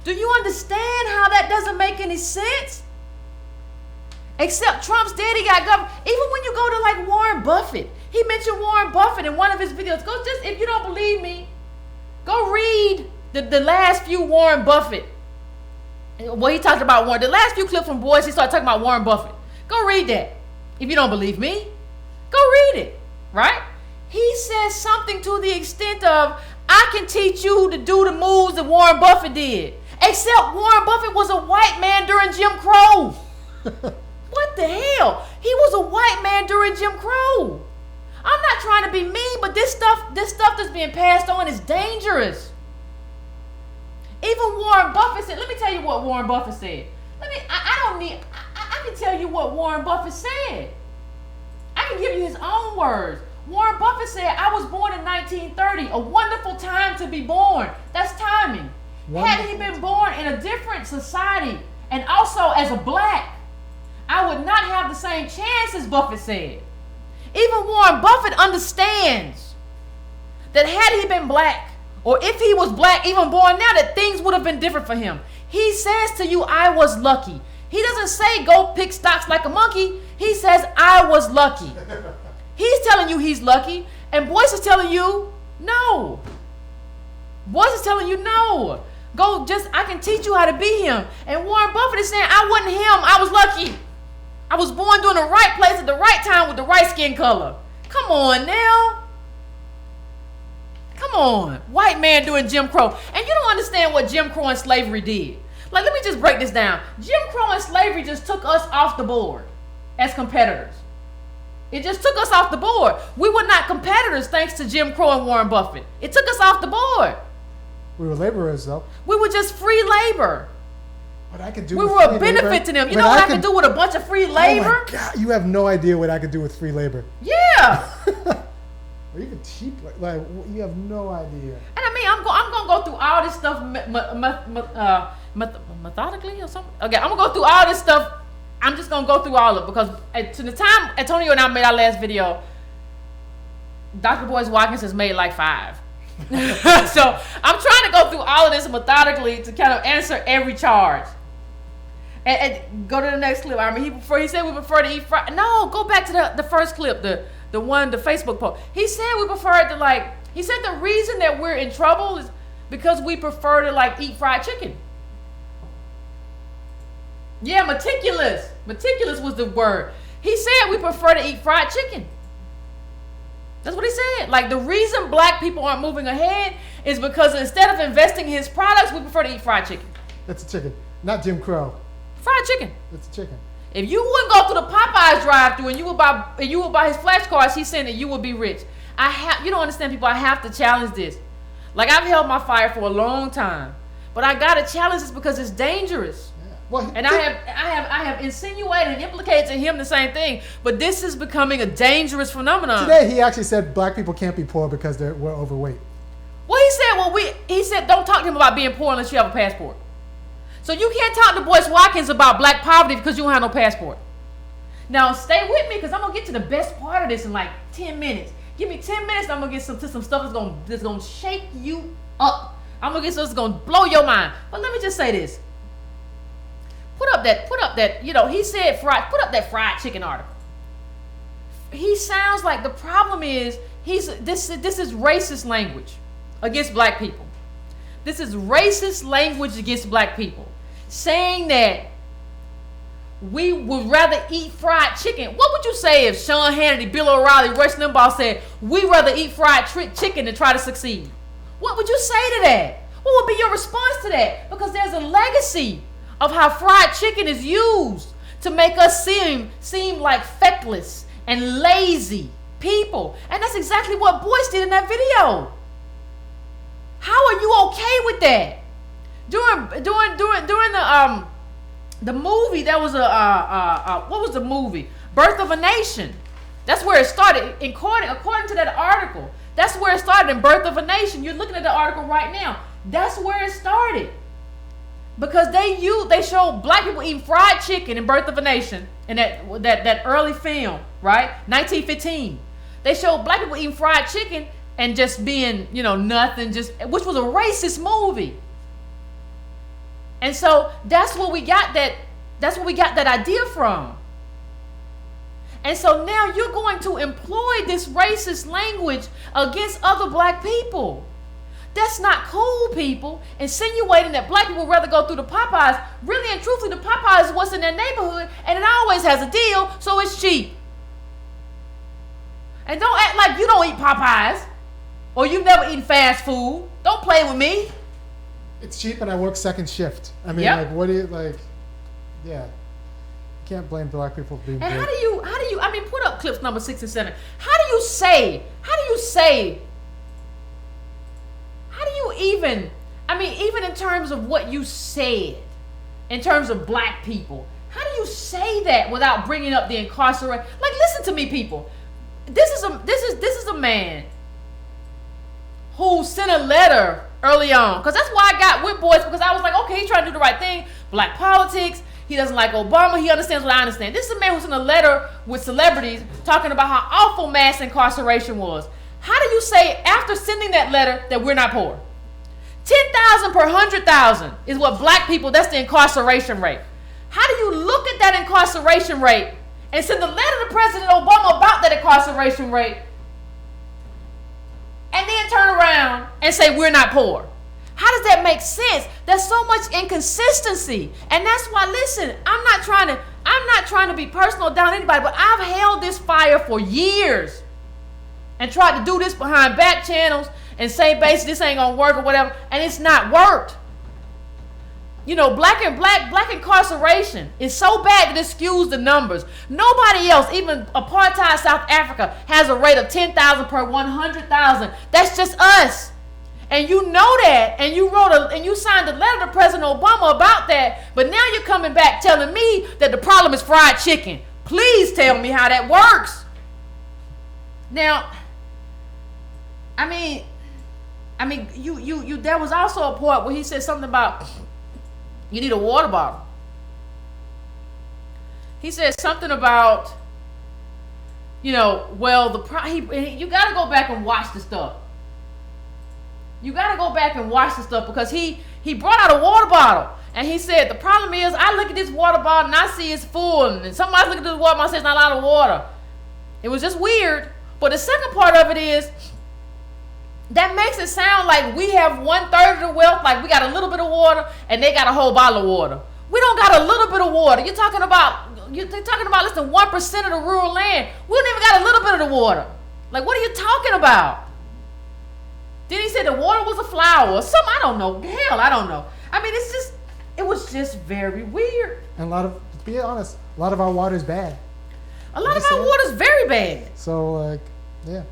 B: Do you understand how that doesn't make any sense? Except Trump's daddy got government. Even when you go to like Warren Buffett, he mentioned Warren Buffett in one of his videos. Go just, if you don't believe me, go read the last few Warren Buffett. Well, he talked about Warren. The last few clips from Boys, he started talking about Warren Buffett. Go read that. If you don't believe me, go read it, right? He says something to the extent of, I can teach you to do the moves that Warren Buffett did. Except Warren Buffett was a white man during Jim Crow. What the hell? He was a white man during Jim Crow. I'm not trying to be mean, but this stuff that's being passed on is dangerous. Even Warren Buffett said, let me tell you what Warren Buffett said. I can tell you what Warren Buffett said. I can give you his own words. Warren Buffett said, I was born in 1930, a wonderful time to be born. That's timing. Wonderful. Had he been born in a different society and also as a black, I would not have the same chance, as Buffett said. Even Warren Buffett understands that had he been black, or if he was black, even born now, that things would have been different for him. He says to you, I was lucky. He doesn't say go pick stocks like a monkey. He says, I was lucky. He's telling you he's lucky, and Boyce is telling you no. Boyce is telling you no. I can teach you how to be him. And Warren Buffett is saying, I wasn't him, I was lucky. I was born during the right place at the right time with the right skin color. Come on now. Come on. White man doing Jim Crow. And you don't understand what Jim Crow and slavery did. Like, let me just break this down. Jim Crow and slavery just took us off the board as competitors. It just took us off the board. We were not competitors thanks to Jim Crow and Warren Buffett. It took us off the board.
A: We were laborers, though.
B: We were just free labor.
A: What I could do
B: we
A: with
B: were a
A: free
B: benefit
A: labor,
B: to them. You know what I could do with a bunch of free labor?
A: Oh my God, you have no idea what I could do with free labor.
B: Yeah.
A: Or even cheap, like you have no idea.
B: And I mean, I'm gonna go through all this stuff methodically or something. Okay, I'm gonna go through all this stuff. I'm just gonna go through all of it because to the time Antonio and I made our last video, Dr. Boyce Watkins has made like 5. So I'm trying to go through all of this methodically to kind of answer every charge. And go to the next clip. I mean, he said we prefer to eat fried. No, go back to the first clip, the Facebook post. He said we prefer to he said the reason that we're in trouble is because we prefer to eat fried chicken. Yeah, meticulous. Meticulous was the word. He said we prefer to eat fried chicken. That's what he said. Like, the reason black people aren't moving ahead is because instead of investing in his products, we prefer to eat fried chicken. That's a chicken,
A: not Jim Crow.
B: Fried chicken.
A: That's a chicken.
B: If you wouldn't go through the Popeyes drive-thru and you would buy his flashcards, he's saying that you would be rich. You don't understand, people. I have to challenge this. Like, I've held my fire for a long time, but I gotta challenge this because it's dangerous.
A: Yeah. Well,
B: And I have insinuated and implicated to him the same thing. But this is becoming a dangerous phenomenon.
A: today he actually said black people can't be poor because we're overweight.
B: Well, he said don't talk to him about being poor unless you have a passport. So you can't talk to Boyce Watkins about black poverty because you don't have no passport. Now stay with me because I'm gonna get to the best part of this in like 10 minutes. Give me 10 minutes. I'm gonna get to some stuff that's gonna shake you up. I'm gonna get stuff that's gonna blow your mind. But let me just say this. Put up that. He said put up that fried chicken article. He sounds like the problem is this is racist language against black people. This is racist language against black people. Saying that we would rather eat fried chicken. What would you say if Sean Hannity, Bill O'Reilly, Rush Limbaugh said, we'd rather eat fried chicken than try to succeed? What would you say to that? What would be your response to that? Because there's a legacy of how fried chicken is used to make us seem like feckless and lazy people. And that's exactly what Boyce did in that video. How are you okay with that? During the movie, there was what was the movie? Birth of a Nation. That's where it started. According to that article, that's where it started in Birth of a Nation. You're looking at the article right now. That's where it started. Because they showed black people eating fried chicken in Birth of a Nation in that early film, right? 1915. They showed black people eating fried chicken and just being, nothing, which was a racist movie. And so that's where we got that idea from. And so now you're going to employ this racist language against other black people. That's not cool, people. Insinuating that black people would rather go through the Popeyes. Really and truthfully, the Popeyes is what's in their neighborhood, and it always has a deal, so it's cheap. And don't act like you don't eat Popeyes, or you've never eaten fast food. Don't play with me.
A: It's cheap, and I work second shift. I mean,
B: Yep.
A: what do you like? Yeah, you can't blame black people for being.
B: And
A: good.
B: how do you? I mean, put up clips number 6 and 7. How do you say? Even? I mean, even in terms of what you said, in terms of black people, how do you say that without bringing up the incarceration? Like, listen to me, people. This is a man who sent a letter early on, because that's why I got with Boyce, because I was like, okay, he's trying to do the right thing. Black politics. He doesn't like Obama. He understands what I understand. This is a man who sent a letter with celebrities talking about how awful mass incarceration was. How do you say after sending that letter that we're not poor? 10,000 per 100,000 is what black people, that's the incarceration rate. How do you look at that incarceration rate and send a letter to President Obama about that incarceration rate and then turn around and say we're not poor? How does that make sense? There's so much inconsistency. And that's why, listen, I'm not trying to be personal down anybody, but I've held this fire for years and tried to do this behind back channels and say basically this ain't gonna work or whatever, and it's not worked. Black incarceration is so bad that it skews the numbers. Nobody else, even apartheid South Africa, has a rate of 10,000 per 100,000. That's just us. And you know that, and you signed a letter to President Obama about that, but now you're coming back telling me that the problem is fried chicken. Please tell me how that works. Now, I mean, you there was also a part where he said something about you need a water bottle. He said something about, you got to go back and watch the stuff. You got to go back and watch the stuff because he brought out a water bottle and he said the problem is I look at this water bottle and I see it's full, and somebody look at this water bottle and says not a lot of water. It was just weird. But the second part of it is that makes it sound like we have 1/3 of the wealth, like we got a little bit of water and they got a whole bottle of water. We don't got a little bit of water. You're talking about less than 1% of the rural land. We don't even got a little bit of the water. Like, what are you talking about? Then he said the water was a flower or something. I don't know. Hell, I don't know. I mean, it was just very weird.
A: And to be honest, a lot of our water is bad.
B: A lot of our water is very bad.
A: So, yeah.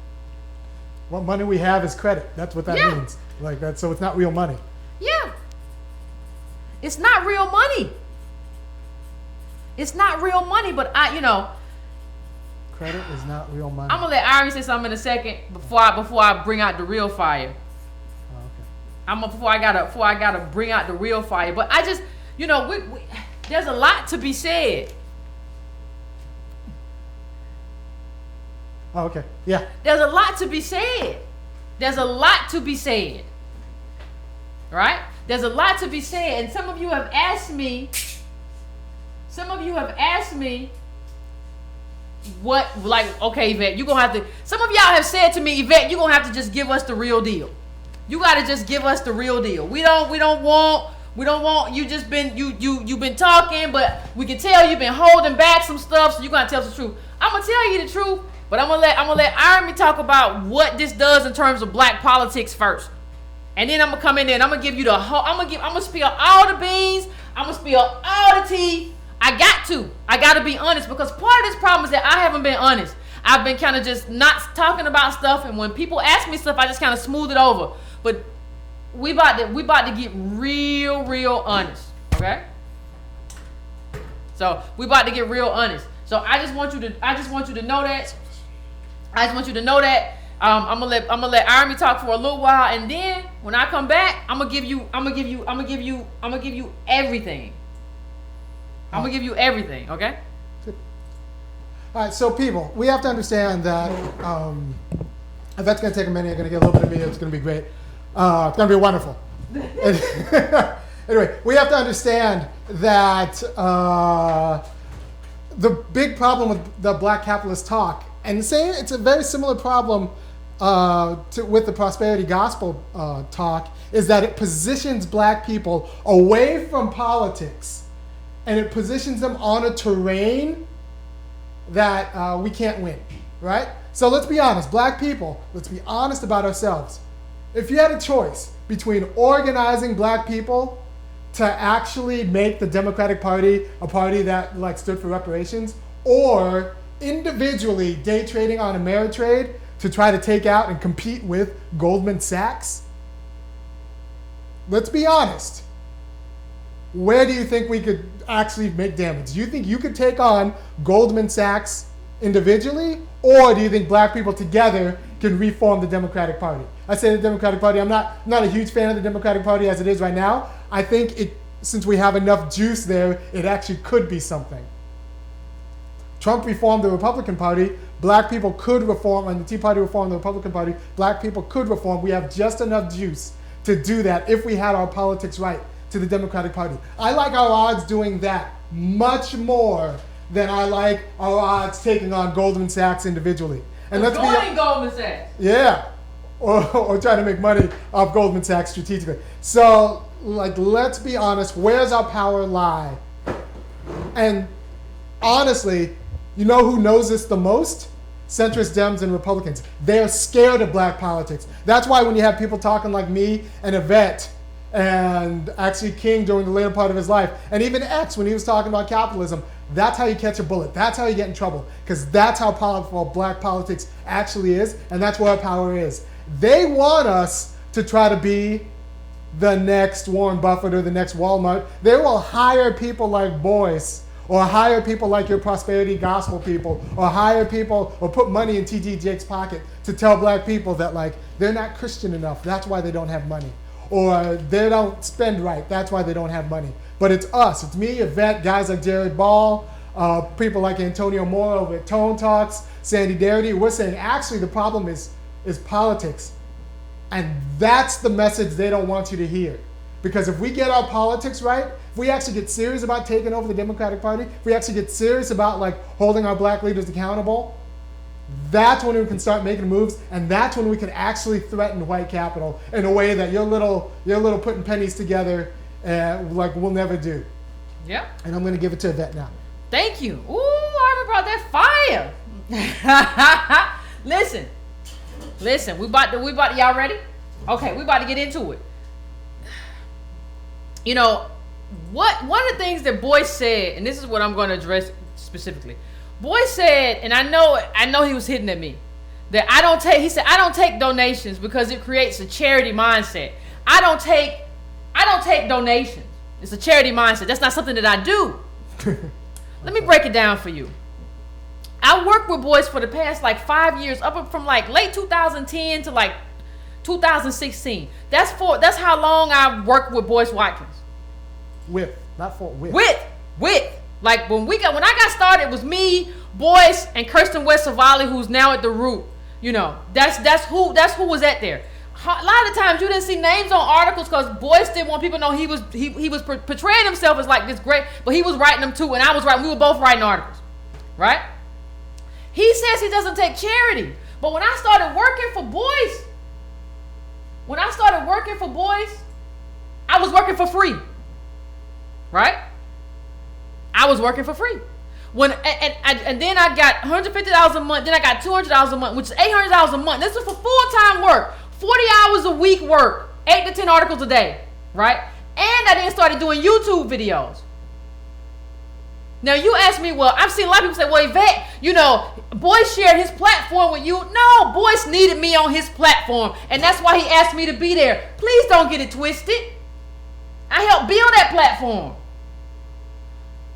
A: What money we have is credit. That's what that means. Like that. So it's not real money.
B: Yeah. It's not real money. It's not real money, but
A: Credit is not real money.
B: I'm gonna let Irie say something in a second before I bring out the real fire.
A: Oh, okay.
B: Before I gotta bring out the real fire. But I just, there's a lot to be said.
A: Oh, okay. Yeah.
B: There's a lot to be said. There's a lot to be said. Right? There's a lot to be said. And some of you have asked me okay, Yvette, you're gonna have to, some of y'all have said to me, Yvette, you're gonna have to just give us the real deal. You gotta just give us the real deal. We don't want you just been you've been talking, but we can tell you've been holding back some stuff, so you're gonna tell us the truth. I'm gonna tell you the truth, but I'm gonna let Iron talk about what this does in terms of black politics first. And then I'm gonna come in there and I'm gonna give you the whole, I'm gonna spill all the beans, I'm gonna spill all the tea. I gotta be honest, because part of this problem is that I haven't been honest. I've been kind of just not talking about stuff, and when people ask me stuff, I just kind of smooth it over. But we about to get real honest, okay? So we about to get real honest. So I just want you to know that. I'm gonna let Army talk for a little while, and then when I come back, I'm gonna give you everything. I'm gonna give you everything, okay?
A: All right, so people, we have to understand that Yvette's gonna take a minute. You're gonna get a little bit of me. It's gonna be great. It's gonna be wonderful. Anyway, we have to understand that the big problem with the black capitalist talk, and say it's a very similar problem with the prosperity gospel talk, is that it positions black people away from politics. And it positions them on a terrain that we can't win, right? So let's be honest, black people, let's be honest about ourselves. If you had a choice between organizing black people to actually make the Democratic Party a party that stood for reparations, or individually day trading on Ameritrade to try to take out and compete with Goldman Sachs, let's be honest. Where do you think we could actually make damage? Do you think you could take on Goldman Sachs individually, or do you think black people together can reform the Democratic Party? I say the Democratic Party, I'm not a huge fan of the Democratic Party as it is right now. I think since we have enough juice there, it actually could be something. Trump reformed the Republican Party. Black people could reform, and the Tea Party reformed the Republican Party. Black people could reform. We have just enough juice to do that if we had our politics right to the Democratic Party. I like our odds doing that much more than I like our odds taking on Goldman Sachs individually. And let's be
B: Goldman Sachs.
A: Yeah, or trying to make money off Goldman Sachs strategically. So, let's be honest. Where's our power lie? And honestly, you know who knows this the most? Centrist Dems and Republicans. They're scared of black politics. That's why when you have people talking like me and Yvette, and actually King during the later part of his life, and even X when he was talking about capitalism, that's how you catch a bullet. That's how you get in trouble, because that's how powerful black politics actually is, and that's where our power is. They want us to try to be the next Warren Buffett or the next Walmart. They will hire people like Boyce, or hire people like your prosperity gospel people, or hire people, or put money in T.D. Jakes' pocket to tell black people that they're not Christian enough. That's why they don't have money. Or they don't spend right. That's why they don't have money. But it's us. It's me, Yvette, guys like Jared Ball, people like Antonio Moore over at Tone Talks, Sandy Darity. We're saying actually the problem is politics. And that's the message they don't want you to hear. Because if we get our politics right, if we actually get serious about taking over the Democratic Party, if we actually get serious about holding our black leaders accountable, that's when we can start making moves, and that's when we can actually threaten white capital in a way that your little putting pennies together we'll never do.
B: Yeah. And
A: I'm going to give it to Yvette now.
B: Thank you. Ooh, I brought that fire. Listen. We about to, y'all ready? Okay, we about to get into it. One of the things that Boyce said, and this is what I'm going to address specifically. Boyce said, and I know he was hitting at me, that I don't take donations because it creates a charity mindset. I don't take donations. It's a charity mindset. That's not something that I do. Let me break it down for you. I worked with boys for the past like 5 years, up from like late 2010 to like 2016. That's how long I worked with Boyce Watkins.
A: With.
B: Like when I got started, it was me, Boyce, and Kirsten West Savali, who's now at the Root. You know, that's who was at there. A lot of times you didn't see names on articles because Boyce didn't want people to know he was portraying himself as like this great, but he was writing them too, and I was writing. We were both writing articles, right? He says he doesn't take charity, but when I started working for Boyce, I was working for free, right? I was working for free. And then I got $150 a month. Then I got $200 a month, which is $800 a month. This is for full-time work, 40 hours a week work, 8 to 10 articles a day, right? And I then started doing YouTube videos. Now you ask me, well, I've seen a lot of people say, well, Yvette, you know, Boyce shared his platform with you. No, Boyce needed me on his platform, and that's why he asked me to be there. Please don't get it twisted. I helped build that platform.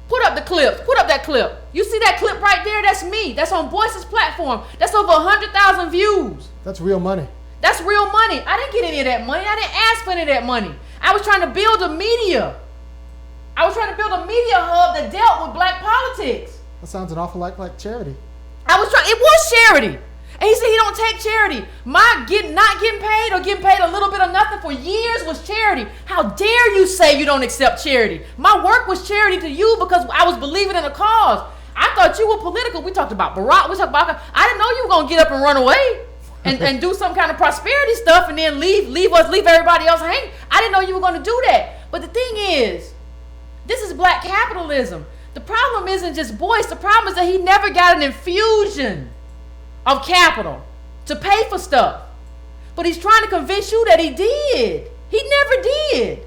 B: Put up the clips. Put up that clip. You see that clip right there? That's me. That's on Boyce's platform. That's over 100,000 views.
A: That's real money.
B: That's real money. I didn't get any of that money. I didn't ask for any of that money. I was trying to build a media. I was trying to build a media hub that dealt with black politics.
A: That sounds an awful lot like charity.
B: It was charity. And he said he don't take charity. My not getting paid or getting paid a little bit of nothing for years was charity. How dare you say you don't accept charity? My work was charity to you because I was believing in a cause. I thought you were political. We talked about Barack. We talked about. I didn't know you were gonna get up and run away and do some kind of prosperity stuff and then leave everybody else hanging. I didn't know you were gonna do that. But the thing is, this is black capitalism. The problem isn't just Boyce. The problem is that he never got an infusion of capital to pay for stuff. But he's trying to convince you that he did. He never did.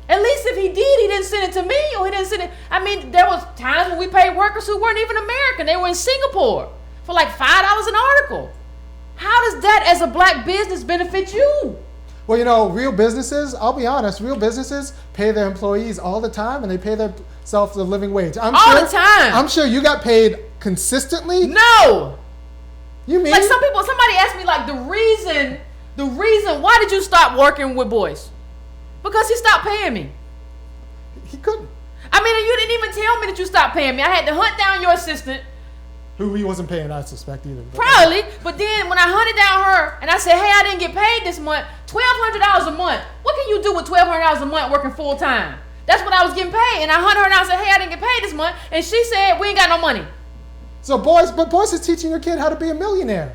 B: At least if he did, he didn't send it to me, or he didn't send it. I mean, there was times when we paid workers who weren't even American. They were in Singapore for like $5 an article. How does that as a black business benefit you?
A: Well, you know, real businesses, I'll be honest, real businesses pay their employees all the time, and they pay themselves the living wage.
B: The time.
A: I'm sure you got paid consistently.
B: No.
A: You mean?
B: Like somebody asked me like the reason why did you stop working with Boyce? Because he stopped paying me.
A: He couldn't.
B: I mean, you didn't even tell me that you stopped paying me. I had to hunt down your assistant.
A: Who he wasn't paying, I suspect either.
B: Probably, but then when I hunted down her and I said, hey, I didn't get paid this month, $1,200 a month. What can you do with $1,200 a month working full time? That's what I was getting paid. And I hunted her and I said, hey, I didn't get paid this month. And she said, we ain't got no money.
A: So Boyce is teaching your kid how to be a millionaire.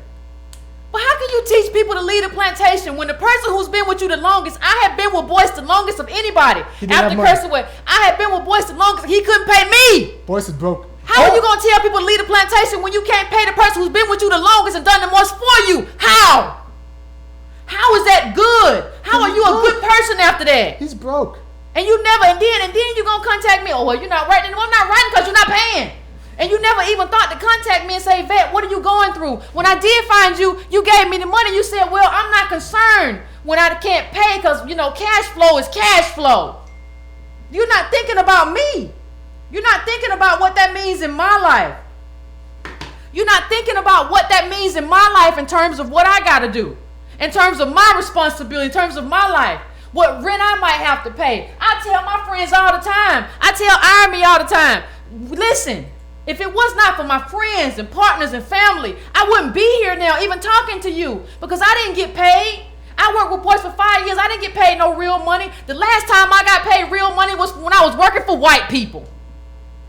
B: But how can you teach people to lead a plantation when the person who's been with you the longest, I have been with Boyce the longest of anybody. After Kirsten West, I have been with Boyce the longest. He couldn't pay me.
A: Boyce is broke.
B: How are you going to tell people to lead a plantation when you can't pay the person who's been with you the longest and done the most for you? How? How is that good? How are you a good person after that?
A: He's broke.
B: And you never, and then you're going to contact me. Oh, well, you're not writing. No, I'm not writing because you're not paying. And you never even thought to contact me and say, Yvette, what are you going through? When I did find you, you gave me the money. You said, well, I'm not concerned when I can't pay because, you know, cash flow is cash flow. You're not thinking about me. You're not thinking about what that means in my life. You're not thinking about what that means in my life in terms of what I got to do, in terms of my responsibility, in terms of my life, what rent I might have to pay. I tell my friends all the time. I tell Irony all the time, listen, if it was not for my friends and partners and family, I wouldn't be here now even talking to you because I didn't get paid. I worked with Boyce for 5 years. I didn't get paid no real money. The last time I got paid real money was when I was working for white people.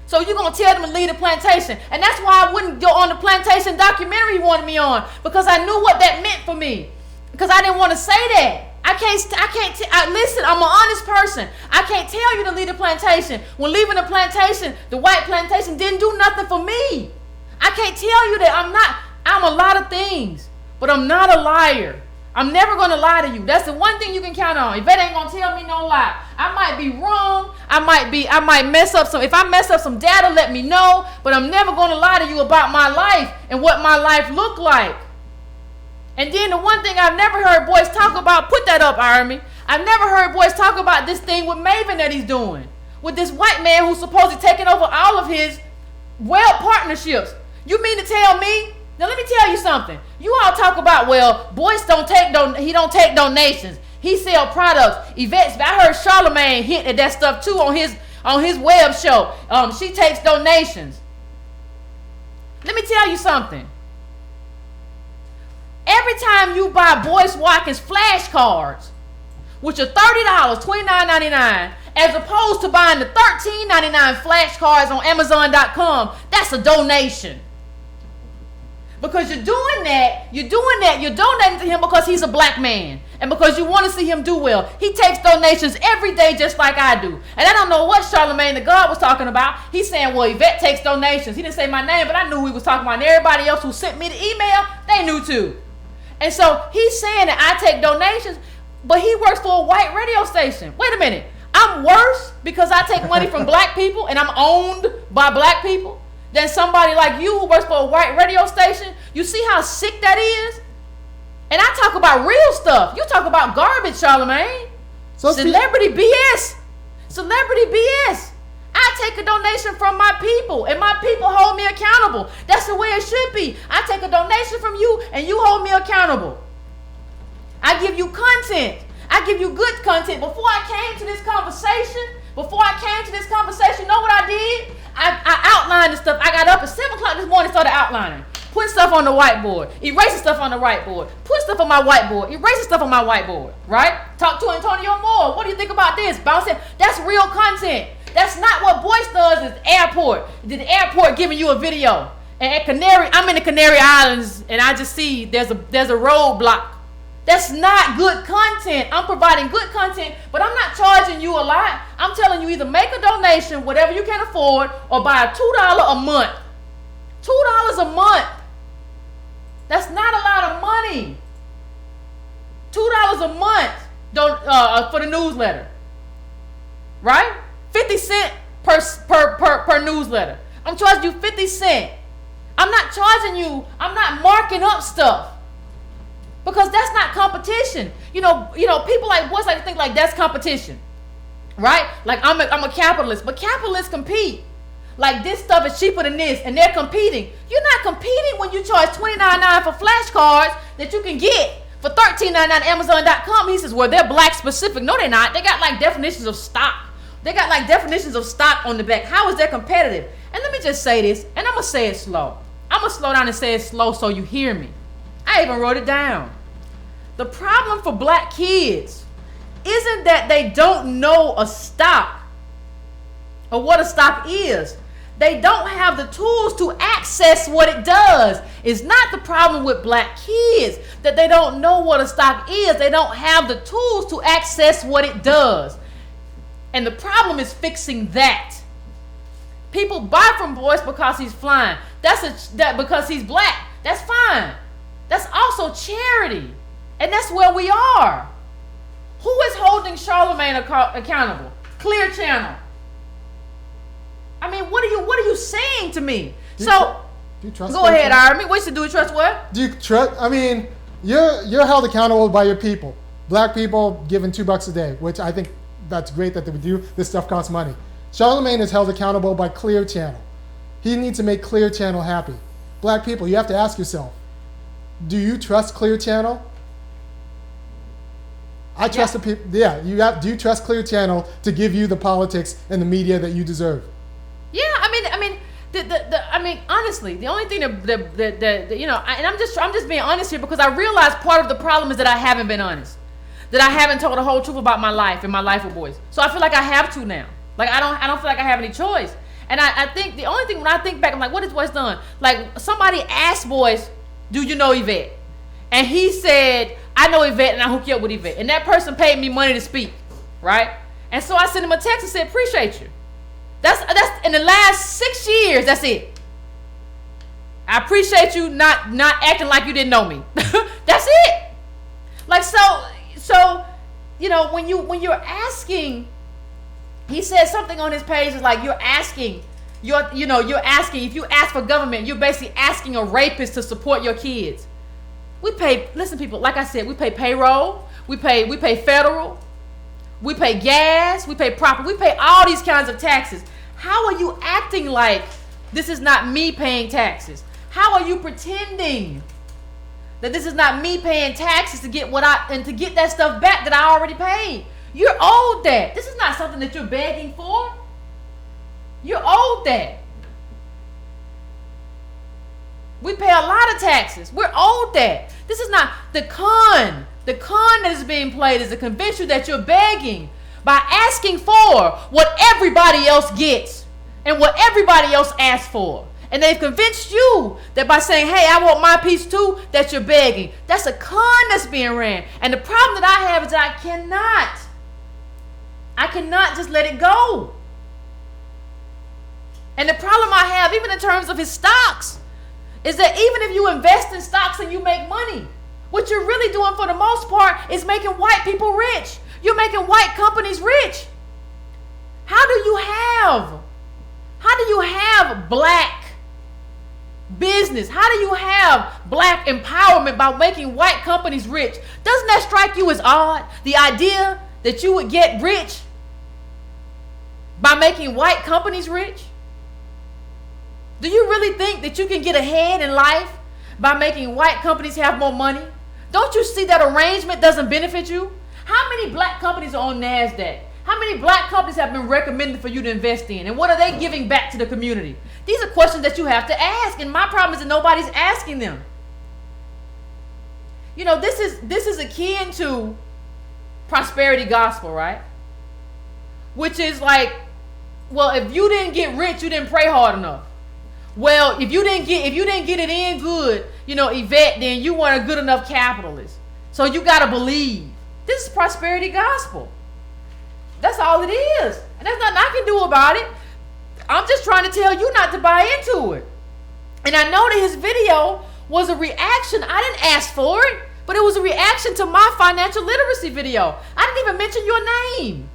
B: So you're going to tell them to lead a plantation. And that's why I wouldn't go on the plantation documentary you wanted me on, because I knew what that meant for me. Because I didn't want to say that. Listen, I'm an honest person. I can't tell you to lead a plantation. When leaving the plantation, the white plantation didn't do nothing for me. I can't tell you that I'm a lot of things, but I'm not a liar. I'm never going to lie to you. That's the one thing you can count on. Yvette ain't going to tell me no lie. I might be wrong. I might mess up some. If I mess up some data, let me know. But I'm never going to lie to you about my life and what my life looked like. And then the one thing I've never heard Boyce talk about, put that up, Irony. I've never heard Boyce talk about this thing with Maven that he's doing. with this white man who's supposedly taking over all of his web partnerships. You mean to tell me? Now let me tell you something. You all talk about, well, Boyce don't take donations. He sell products. Yvette, I heard Charlemagne hint at that stuff too on his web show. She takes donations. Let me tell you something. Every time you buy Boyce Watkins flashcards, which are $30, $29.99, as opposed to buying the $13.99 flashcards on Amazon.com, that's a donation. Because you're donating to him because he's a black man and because you want to see him do well. He takes donations every day just like I do. And I don't know what Charlemagne the God was talking about. He's saying, well, Yvette takes donations. He didn't say my name, but I knew who he was talking about. And everybody else who sent me the email, they knew too. And so he's saying that I take donations, but he works for a white radio station. Wait a minute. I'm worse because I take money from black people and I'm owned by black people than somebody like you who works for a white radio station. You see how sick that is? And I talk about real stuff. You talk about garbage, Charlemagne. Celebrity BS. Celebrity BS. I take a donation from my people and my people hold me accountable. That's the way it should be. I take a donation from you and you hold me accountable. I give you content. I give you good content. Before I came to this conversation, you know what I did? I outlined the stuff. I got up at 7 o'clock this morning and started outlining. Putting stuff on the whiteboard. Erasing stuff on the whiteboard. Put stuff on my whiteboard. Erasing stuff on my whiteboard. Right? Talk to Antonio Moore. What do you think about this? Bouncing. That's real content. That's not what Boyce does at the airport. The airport giving you a video. And at Canary, I'm in the Canary Islands and I just see there's a roadblock. That's not good content. I'm providing good content, but I'm not charging you a lot. I'm telling you either make a donation, whatever you can afford, or buy a $2 a month. $2 a month. That's not a lot of money. $2 a month for the newsletter. Right? 50 cents per newsletter. I'm charging you 50 cents. I'm not charging you, I'm not marking up stuff. Because that's not competition. You know, people like Boyce like to think like that's competition. Right? Like I'm a capitalist, but capitalists compete. Like this stuff is cheaper than this, and they're competing. You're not competing when you charge $29.99 for flashcards that you can get for $13.99 Amazon.com. He says, well, they're black specific. No, they're not. They got like definitions of stock. They got like definitions of stock on the back. How is that competitive? And let me just say this, and I'm gonna say it slow. I'm gonna slow down and say it slow so you hear me. I even wrote it down. The problem for black kids isn't that they don't know a stock or what a stock is. They don't have the tools to access what it does. It's not the problem with black kids that they don't know what a stock is. They don't have the tools to access what it does. And the problem is fixing that. People buy from Boyce because he's flying. Because he's black. That's fine. That's also charity. And that's where we are. Who is holding Charlemagne accountable? Clear Channel. I mean, what are you saying to me? Do you trust? Go ahead, Army. What you do? You trust what?
A: Do you trust? I mean, you're held accountable by your people. Black people given $2 a day, which I think that's great that they would do. This stuff costs money. Charlemagne is held accountable by Clear Channel. He needs to make Clear Channel happy. Black people, you have to ask yourself, do you trust Clear Channel? I trust the people. Yeah, do you trust Clear Channel to give you the politics and the media that you deserve?
B: Yeah, I mean, honestly, the only thing that you know, and I'm just being honest here because I realize part of the problem is that I haven't been honest, that I haven't told the whole truth about my life and my life with Boyce. So I feel like I have to now. Like I don't feel like I have any choice. And I think the only thing when I think back, I'm like, what has Boyce done? Like somebody asked Boyce, do you know Yvette? And he said, I know Yvette and I hook you up with Yvette. And that person paid me money to speak, right? And so I sent him a text and said, appreciate you. That's in the last 6 years, that's it. I appreciate you not acting like you didn't know me. That's it. Like so, you know, when you're asking, he said something on his page is like you're asking, if you ask for government, you're basically asking a rapist to support your kids. Listen people, like I said, we pay payroll, we pay federal, We pay gas, we pay property, we pay all these kinds of taxes. How are you acting like this is not me paying taxes? How are you pretending that this is not me paying taxes to get to get that stuff back that I already paid? You're owed that. This is not something that you're begging for. You're owed that. We pay a lot of taxes. We're owed that. This is not the con. The con that is being played is to convince you that you're begging by asking for what everybody else gets and what everybody else asks for. And they've convinced you that by saying, hey, I want my piece too, that you're begging. That's a con that's being ran. And the problem that I have is that I cannot just let it go. And the problem I have, even in terms of his stocks, is that even if you invest in stocks and you make money, what you're really doing for the most part is making white people rich. You're making white companies rich. How do you have black business? How do you have black empowerment by making white companies rich? Doesn't that strike you as odd? The idea that you would get rich by making white companies rich? Do you really think that you can get ahead in life by making white companies have more money? Don't you see that arrangement doesn't benefit you? How many black companies are on NASDAQ? How many black companies have been recommended for you to invest in? And what are they giving back to the community? These are questions that you have to ask. And my problem is that nobody's asking them. You know, this is akin to prosperity gospel, right? Which is like, well, if you didn't get rich, you didn't pray hard enough. Well, if you didn't get it in good, you know, Yvette, then you weren't a good enough capitalist. So you got to believe. This is prosperity gospel. That's all it is. And there's nothing I can do about it. I'm just trying to tell you not to buy into it. And I know that his video was a reaction. I didn't ask for it, but it was a reaction to my financial literacy video. I didn't even mention your name.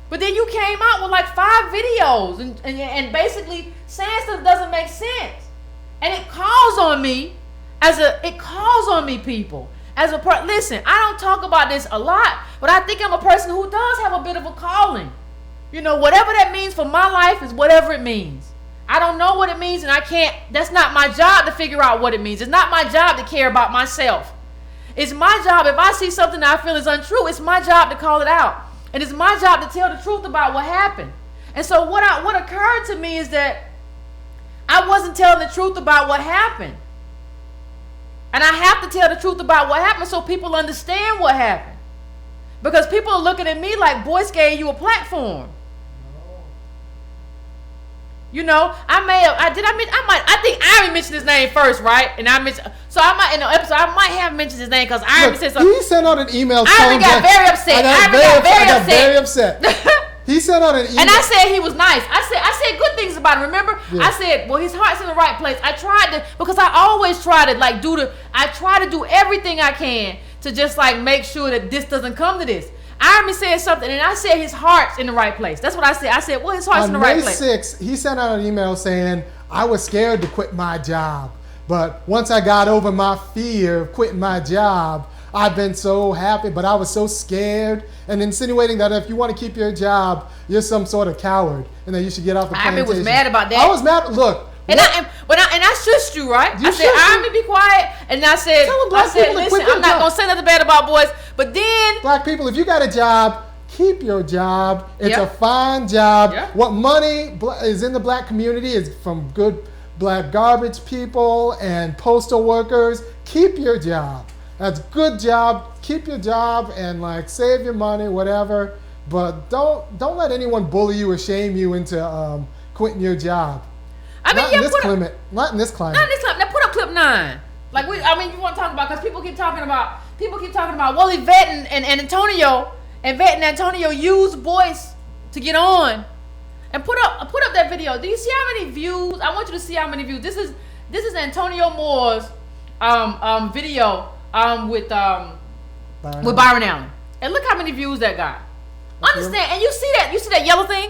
B: But then you came out with like 5 videos and basically saying stuff that doesn't make sense. And it calls on me people. Listen, I don't talk about this a lot, but I think I'm a person who does have a bit of a calling. You know, whatever that means for my life is whatever it means. I don't know what it means, and that's not my job to figure out what it means. It's not my job to care about myself. It's my job, if I see something that I feel is untrue, it's my job to call it out. And it's my job to tell the truth about what happened. And so what occurred to me is that I wasn't telling the truth about what happened. And I have to tell the truth about what happened so people understand what happened. Because people are looking at me like Boyce gave you a platform. You know, I think Iron mentioned his name first, right? And I mentioned, so I might, in the episode, I might have mentioned his name because Iron said something.
A: He sent out an email.
B: Iron got very upset.
A: I got very upset. He sent out an email.
B: And I said he was nice. I said good things about him, remember? Yeah. I said, well, his heart's in the right place. I tried to, because I always try to I try to do everything I can to just like make sure that this doesn't come to this. Iron said something, and I said his heart's in the right place. That's what I said. I said, well, his heart's in the right place.
A: On May 6th, he sent out an email saying, I was scared to quit my job. But once I got over my fear of quitting my job, I've been so happy, but I was so scared. And insinuating that if you want to keep your job, you're some sort of coward, and that you should get off the plantation.
B: Iron was mad about that.
A: I was mad. Look.
B: And I shushed you, right? I said, Iron, be quiet. And I said, listen, I'm not going to say nothing bad about Boyce. But then,
A: black people, if you got a job, keep your job. It's a fine job. Yep. What money is in the black community is from good black garbage people and postal workers. Keep your job. That's a good job. Keep your job and like save your money, whatever. But don't let anyone bully you or shame you into quitting your job. Not in this climate. Not in this climate.
B: Now put up clip 9. Like you want to talk about, because people keep talking about well, Yvette and Antonio used Boyce to get on. And put up that video. Do you see how many views? I want you to see how many views. This is Antonio Moore's video with Byron Allen. And look how many views that got. Understand? And you see that yellow thing?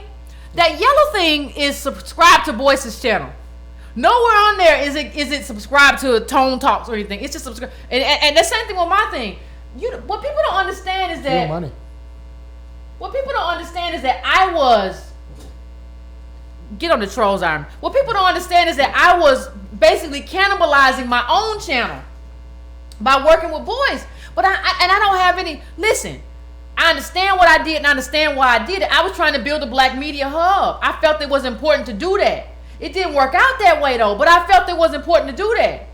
B: That yellow thing is subscribed to Boyce's channel. Nowhere on there is it subscribed to Tone Talks or anything. It's just subscribed. And the same thing with my thing. what people don't understand is that
A: Real money.
B: what people don't understand is that I was get on the trolls arm. What people don't understand is that I was basically cannibalizing my own channel by working with boys. But I don't have any. Listen, I understand what I did and I understand why I did it. I was trying to build a black media hub. I felt it was important to do that. It didn't work out that way though, but I felt it was important to do that.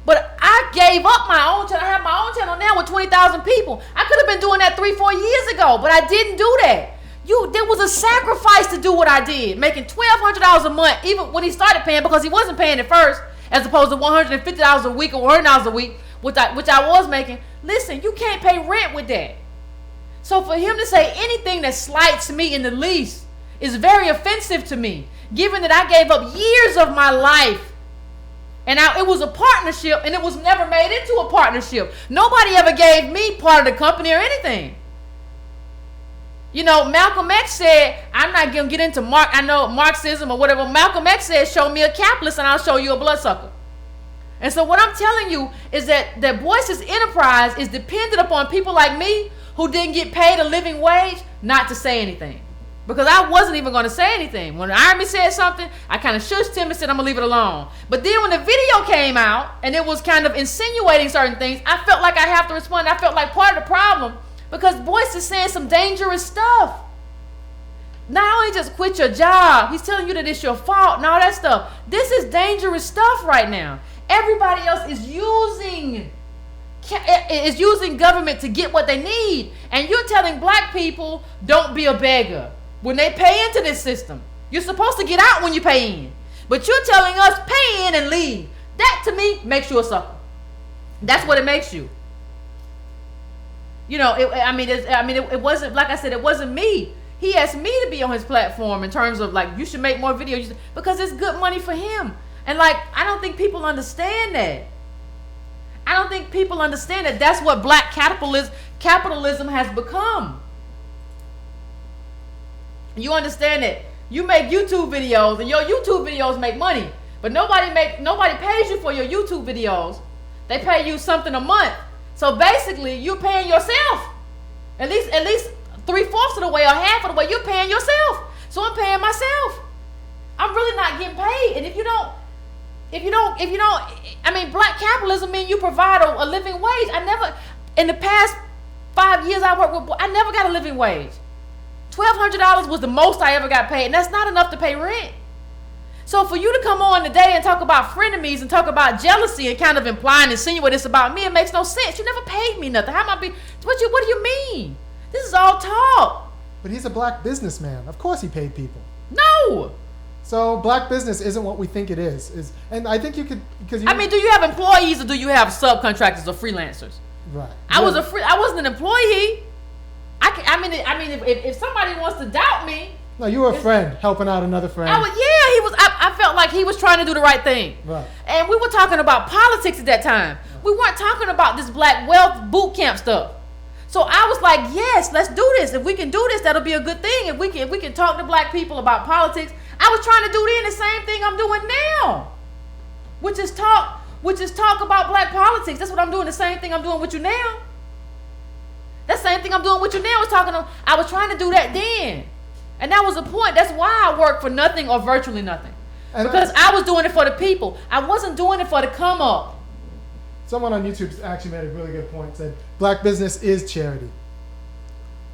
B: But I gave up my own channel. I have my own channel now with 20,000 people. I could have been doing that 3-4 years ago, but I didn't do that. There was a sacrifice to do what I did, making $1,200 a month, even when he started paying, because he wasn't paying at first, as opposed to $150 a week or $100 a week, which I was making. Listen, you can't pay rent with that. So for him to say anything that slights me in the least is very offensive to me, given that I gave up years of my life. And it was a partnership, and it was never made into a partnership. Nobody ever gave me part of the company or anything. You know, Malcolm X said, I'm not going to get into Marxism or whatever. Malcolm X said, show me a capitalist and I'll show you a bloodsucker. And so what I'm telling you is that Boyce's enterprise is dependent upon people like me who didn't get paid a living wage not to say anything. Because I wasn't even going to say anything. When Army said something, I kind of shushed him and said, I'm going to leave it alone. But then when the video came out and it was kind of insinuating certain things, I felt like I have to respond. I felt like part of the problem, because Boyce is saying some dangerous stuff. Not only just quit your job, he's telling you that it's your fault and all that stuff. This is dangerous stuff right now. Everybody else is using government to get what they need. And you're telling black people, don't be a beggar. When they pay into this system, you're supposed to get out when you pay in. But you're telling us pay in and leave. That to me makes you a sucker. That's what it makes you. You know, it wasn't, like I said, it wasn't me. He asked me to be on his platform in terms of like, you should make more videos because it's good money for him. And like, I don't think people understand that. I don't think people understand that that's what black capitalism has become. You understand that you make YouTube videos and your YouTube videos make money, but nobody pays you for your YouTube videos. They pay you something a month. So basically, you're paying yourself. At least 3/4 of the way or half of the way, you're paying yourself. So I'm paying myself. I'm really not getting paid. And if you don't, I mean, black capitalism means you provide a living wage. In the past 5 years I worked with, I never got a living wage. $1,200 was the most I ever got paid, and that's not enough to pay rent. So for you to come on today and talk about frenemies and talk about jealousy and kind of imply and insinuate this about me, it makes no sense. You never paid me nothing. How am I what do you mean? This is all talk.
A: But he's a black businessman. Of course he paid people.
B: No.
A: So black business isn't what we think it is. And I think you could, because
B: I mean, do you have employees or do you have subcontractors or freelancers?
A: Right.
B: I wasn't an employee. If somebody wants to doubt me.
A: No, you were a friend helping out another friend.
B: I felt like he was trying to do the right thing.
A: Right.
B: And we were talking about politics at that time. We weren't talking about this black wealth boot camp stuff. So I was like, yes, let's do this. If we can do this, that'll be a good thing. If we can talk to black people about politics. I was trying to do then the same thing I'm doing now, which is talk about black politics. That's what I'm doing. The same thing I'm doing with you now. That same thing I'm doing with you now I was trying to do that then. And that was the point. That's why I worked for nothing or virtually nothing. Because I was doing it for the people. I wasn't doing it for the come up.
A: Someone on YouTube actually made a really good point. Said black business is charity.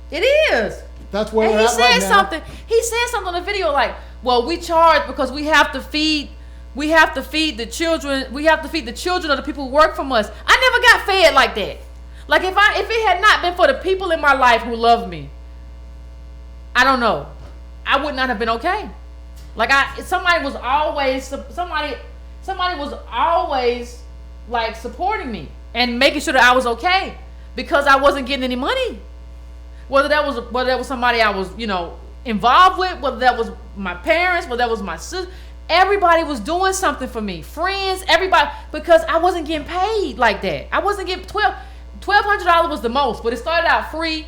B: It is.
A: That's where we're at right now.
B: He said something on the video like, well, we charge because we have to feed the children. We have to feed the children of the people who work from us. I never got fed like that. Like if it had not been for the people in my life who love me, I don't know, I would not have been okay. Like somebody was always like supporting me and making sure that I was okay because I wasn't getting any money. Whether that was somebody I was, involved with, whether that was my parents, whether that was my sister, everybody was doing something for me. Friends, everybody, because I wasn't getting paid like that. I wasn't getting $1,200 was the most, but it started out free.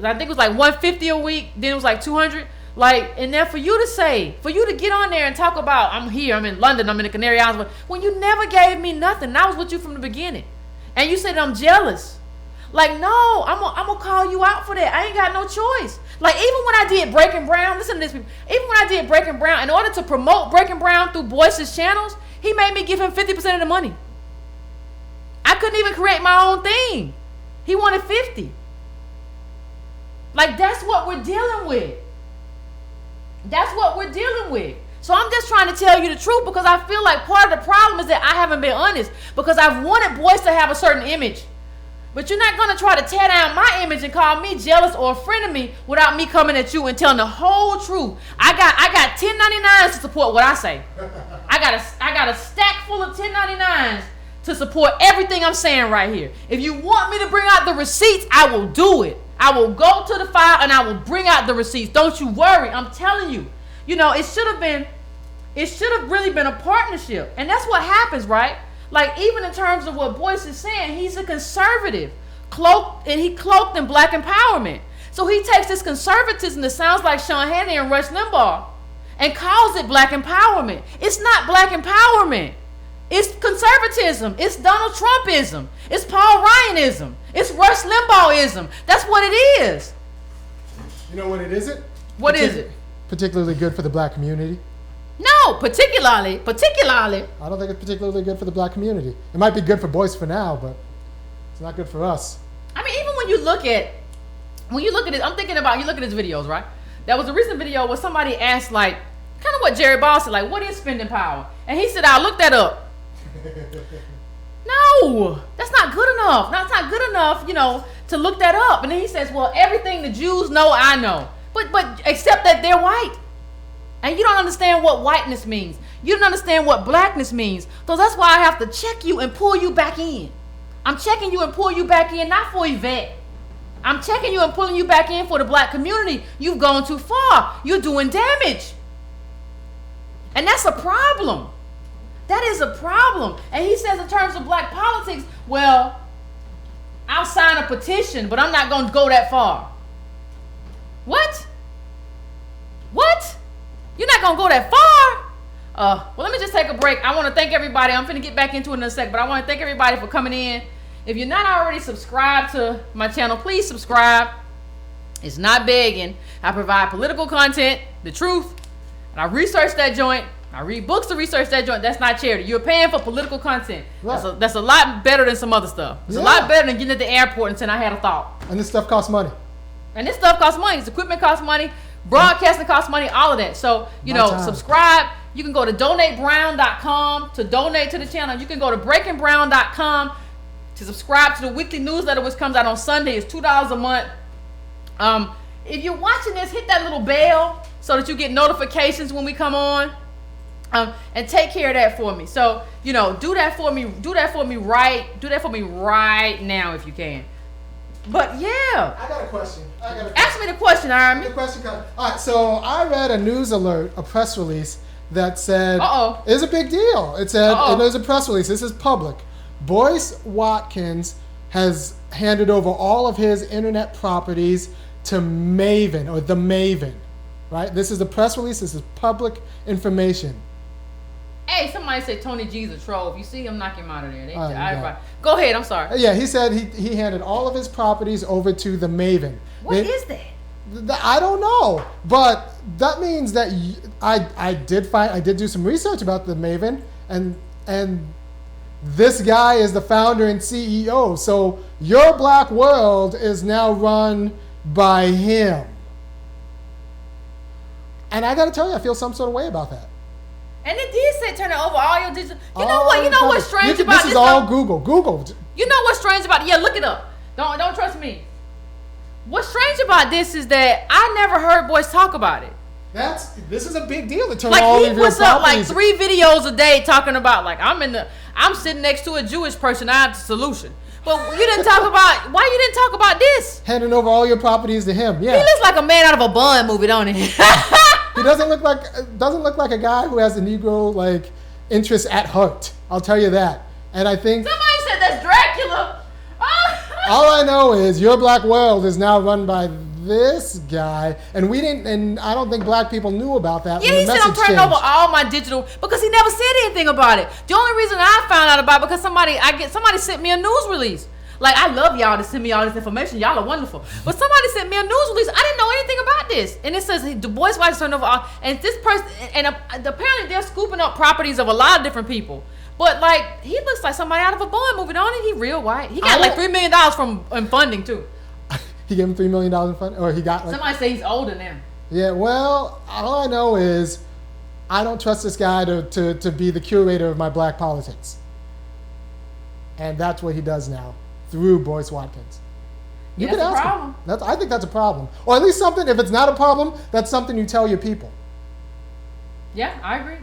B: I think it was like $150 a week. Then it was like $200. Like, and then for you to get on there and talk about, I'm here, I'm in London, I'm in the Canary Islands, when you never gave me nothing. And I was with you from the beginning. And you said I'm jealous. Like, no, I'm gonna call you out for that. I ain't got no choice. Like, even when I did Breaking Brown, listen to this, people. Even when I did Breaking Brown, in order to promote Breaking Brown through Boyce's channels, he made me give him 50% of the money. I couldn't even create my own thing. He wanted 50. Like, that's what we're dealing with. That's what we're dealing with. So I'm just trying to tell you the truth, because I feel like part of the problem is that I haven't been honest, because I've wanted Boyce to have a certain image. But you're not going to try to tear down my image and call me jealous or a friend of me without me coming at you and telling the whole truth. I got 1099s to support what I say. I got a stack full of 1099s to support everything I'm saying right here. If you want me to bring out the receipts, I will do it. I will go to the file and I will bring out the receipts. Don't you worry. I'm telling you. You know, it should have really been a partnership. And that's what happens, right? Like, even in terms of what Boyce is saying, he's a conservative, cloaked in black empowerment. So he takes this conservatism that sounds like Sean Hannity and Rush Limbaugh and calls it black empowerment. It's not black empowerment. It's conservatism. It's Donald Trumpism. It's Paul Ryanism. It's Rush Limbaughism. That's what it is.
A: You know what it isn't?
B: What is it?
A: Particularly good for the black community.
B: No, particularly.
A: I don't think it's particularly good for the black community. It might be good for Boyce for now, but it's not good for us.
B: I mean, even when you look at it, I'm thinking about, you look at his videos, right? There was a recent video where somebody asked, like, kind of what Jerry Ball said, like, what is spending power? And he said, I'll look that up. No, that's not good enough. That's not good enough, to look that up. And then he says, well, everything the Jews know, I know. But except that they're white. And you don't understand what whiteness means. You don't understand what blackness means. So that's why I have to check you and pull you back in. I'm checking you and pulling you back in, not for Yvette. I'm checking you and pulling you back in for the black community. You've gone too far. You're doing damage. And that's a problem. That is a problem. And he says in terms of black politics, well, I'll sign a petition, but I'm not going to go that far. What? You're not going to go that far? Well, let me just take a break. I want to thank everybody. I'm going to get back into it in a sec, but I want to thank everybody for coming in. If you're not already subscribed to my channel, please subscribe. It's not begging. I provide political content, the truth, and I research that joint. I read books to research that joint. That's not charity. You're paying for political content. Right. That's a lot better than some other stuff. It's a lot better than getting at the airport and saying I had a thought.
A: And this stuff costs money.
B: This equipment costs money. Broadcasting costs money. All of that. So, subscribe. You can go to donatebrown.com to donate to the channel. You can go to breakingbrown.com to subscribe to the weekly newsletter, which comes out on Sunday. It's $2 a month. If you're watching this, hit that little bell so that you get notifications when we come on. And take care of that for me. So, do that for me. Do that for me right now if you can. But yeah.
A: I got a question.
B: Ask me the question, Army.
A: All right, so I read a news alert, a press release that said, it's a big deal. It said, and there's a press release. This is public. Boyce Watkins has handed over all of his internet properties to Maven, or the Maven, right? This is a press release. This is public information.
B: Hey, somebody said Tony G's a troll. If you see him, knock him out of there. Go ahead. I'm sorry.
A: Yeah, he said he handed all of his properties over to the Maven.
B: What is that?
A: I don't know, but that means that I did do some research about the Maven, and this guy is the founder and CEO. So your black world is now run by him, and I got to tell you, I feel some sort of way about that.
B: And it did say turn it over all your digital. You know what? You know what's strange about this?
A: This is all Google.
B: You know what's strange about it? Yeah, look it up. Don't trust me. What's strange about this is that I never heard Boyce talk about it.
A: This is a big deal to turn all of your properties.
B: He puts up like 3 videos a day talking about like I'm sitting next to a Jewish person. I have the solution. But you didn't talk about why you didn't talk about this.
A: Handing over all your properties to him. Yeah.
B: He looks like a man out of a Bond movie, don't he?
A: He doesn't look like a guy who has a Negro interest at heart. I'll tell you that. And I think
B: somebody said that's Dracula.
A: All I know is your black world is now run by this guy, and I don't think black people knew about that.
B: Yeah, he said I'm turning over all my digital because he never said anything about it. The only reason I found out about it because somebody sent me a news release. Like, I love y'all to send me all this information. Y'all are wonderful. But somebody sent me a news release. I didn't know anything about this. And it says Du Bois wife turned over all, and this person, and apparently they're scooping up properties of a lot of different people. But like, he looks like somebody out of a Bond movie, don't he? He real white. He got like $3 million in funding too.
A: He gave him $3 million in funding, or he got like.
B: Somebody say he's older now.
A: Yeah, well, all I know is I don't trust this guy to be the curator of my black politics. And that's what he does now through Boyce Watkins. You
B: That's
A: could
B: a
A: ask
B: problem.
A: him. I think that's a problem. Or at least something, if it's not a problem, that's something you tell your people.
B: Yeah, I agree.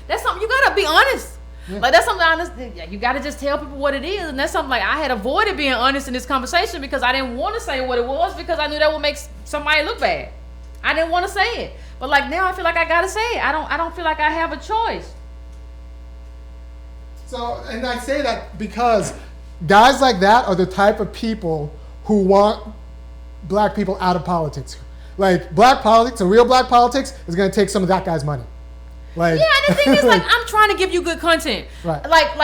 B: That's something you gotta be honest.
A: Yeah.
B: Like, that's something honest. You gotta just tell people what it is, and that's something like I had avoided being honest in this conversation because I didn't want to say what it was because I knew that would make somebody look bad. I didn't want to say it, but like now I feel like I gotta say it. I don't feel like I have a choice.
A: So, and I say that because guys like that are the type of people who want black people out of politics. Like, black politics, real black politics, is going to take some of that guy's money. Like,
B: yeah, and the thing is, like, I'm trying to give you good content.
A: Right.
B: Like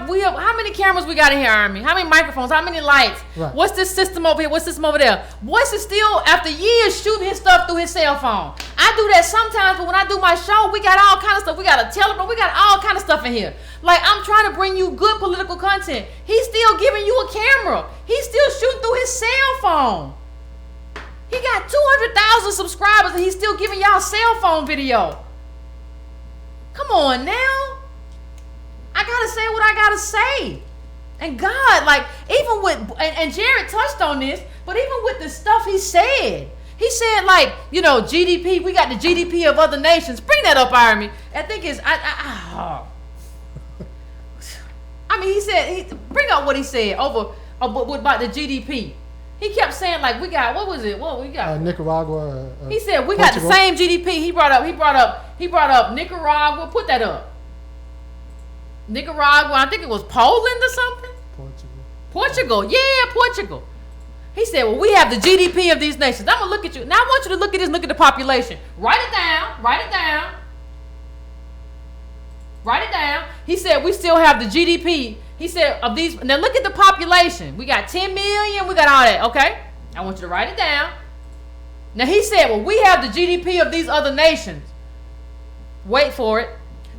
B: we have, how many cameras we got in here, Army? How many microphones? How many lights?
A: Right.
B: What's this system over here? What's this system over there? Boyce is still, after years, shooting his stuff through his cell phone. I do that sometimes, but when I do my show, we got all kind of stuff. We got a telephone. We got all kind of stuff in here. Like, I'm trying to bring you good political content. He's still giving you a camera. He's still shooting through his cell phone. He got 200,000 subscribers, and he's still giving y'all cell phone video. Come on now. I gotta say what I gotta say. And God, like, even with, and Jared touched on this, but even with the stuff he said, like, you know, GDP, we got the GDP of other nations. Bring that up, Irony. I think it's, I mean, he said, bring up what he said about the GDP. He kept saying, like, we got, what was it? What we got?
A: Nicaragua.
B: He said we
A: Portugal.
B: got the same GDP. He brought up Nicaragua. Put that up. Nicaragua. I think it was Poland or something. Portugal. Yeah, Portugal. He said, well, we have the GDP of these nations. I'm gonna look at you now. I want you to look at this. Look at the population. Write it down. Write it down. Write it down. He said we still have the GDP. He said of these. Now look at the population. We got 10 million. We got all that. Okay. I want you to write it down. Now he said, well, we have the GDP of these other nations. Wait for it.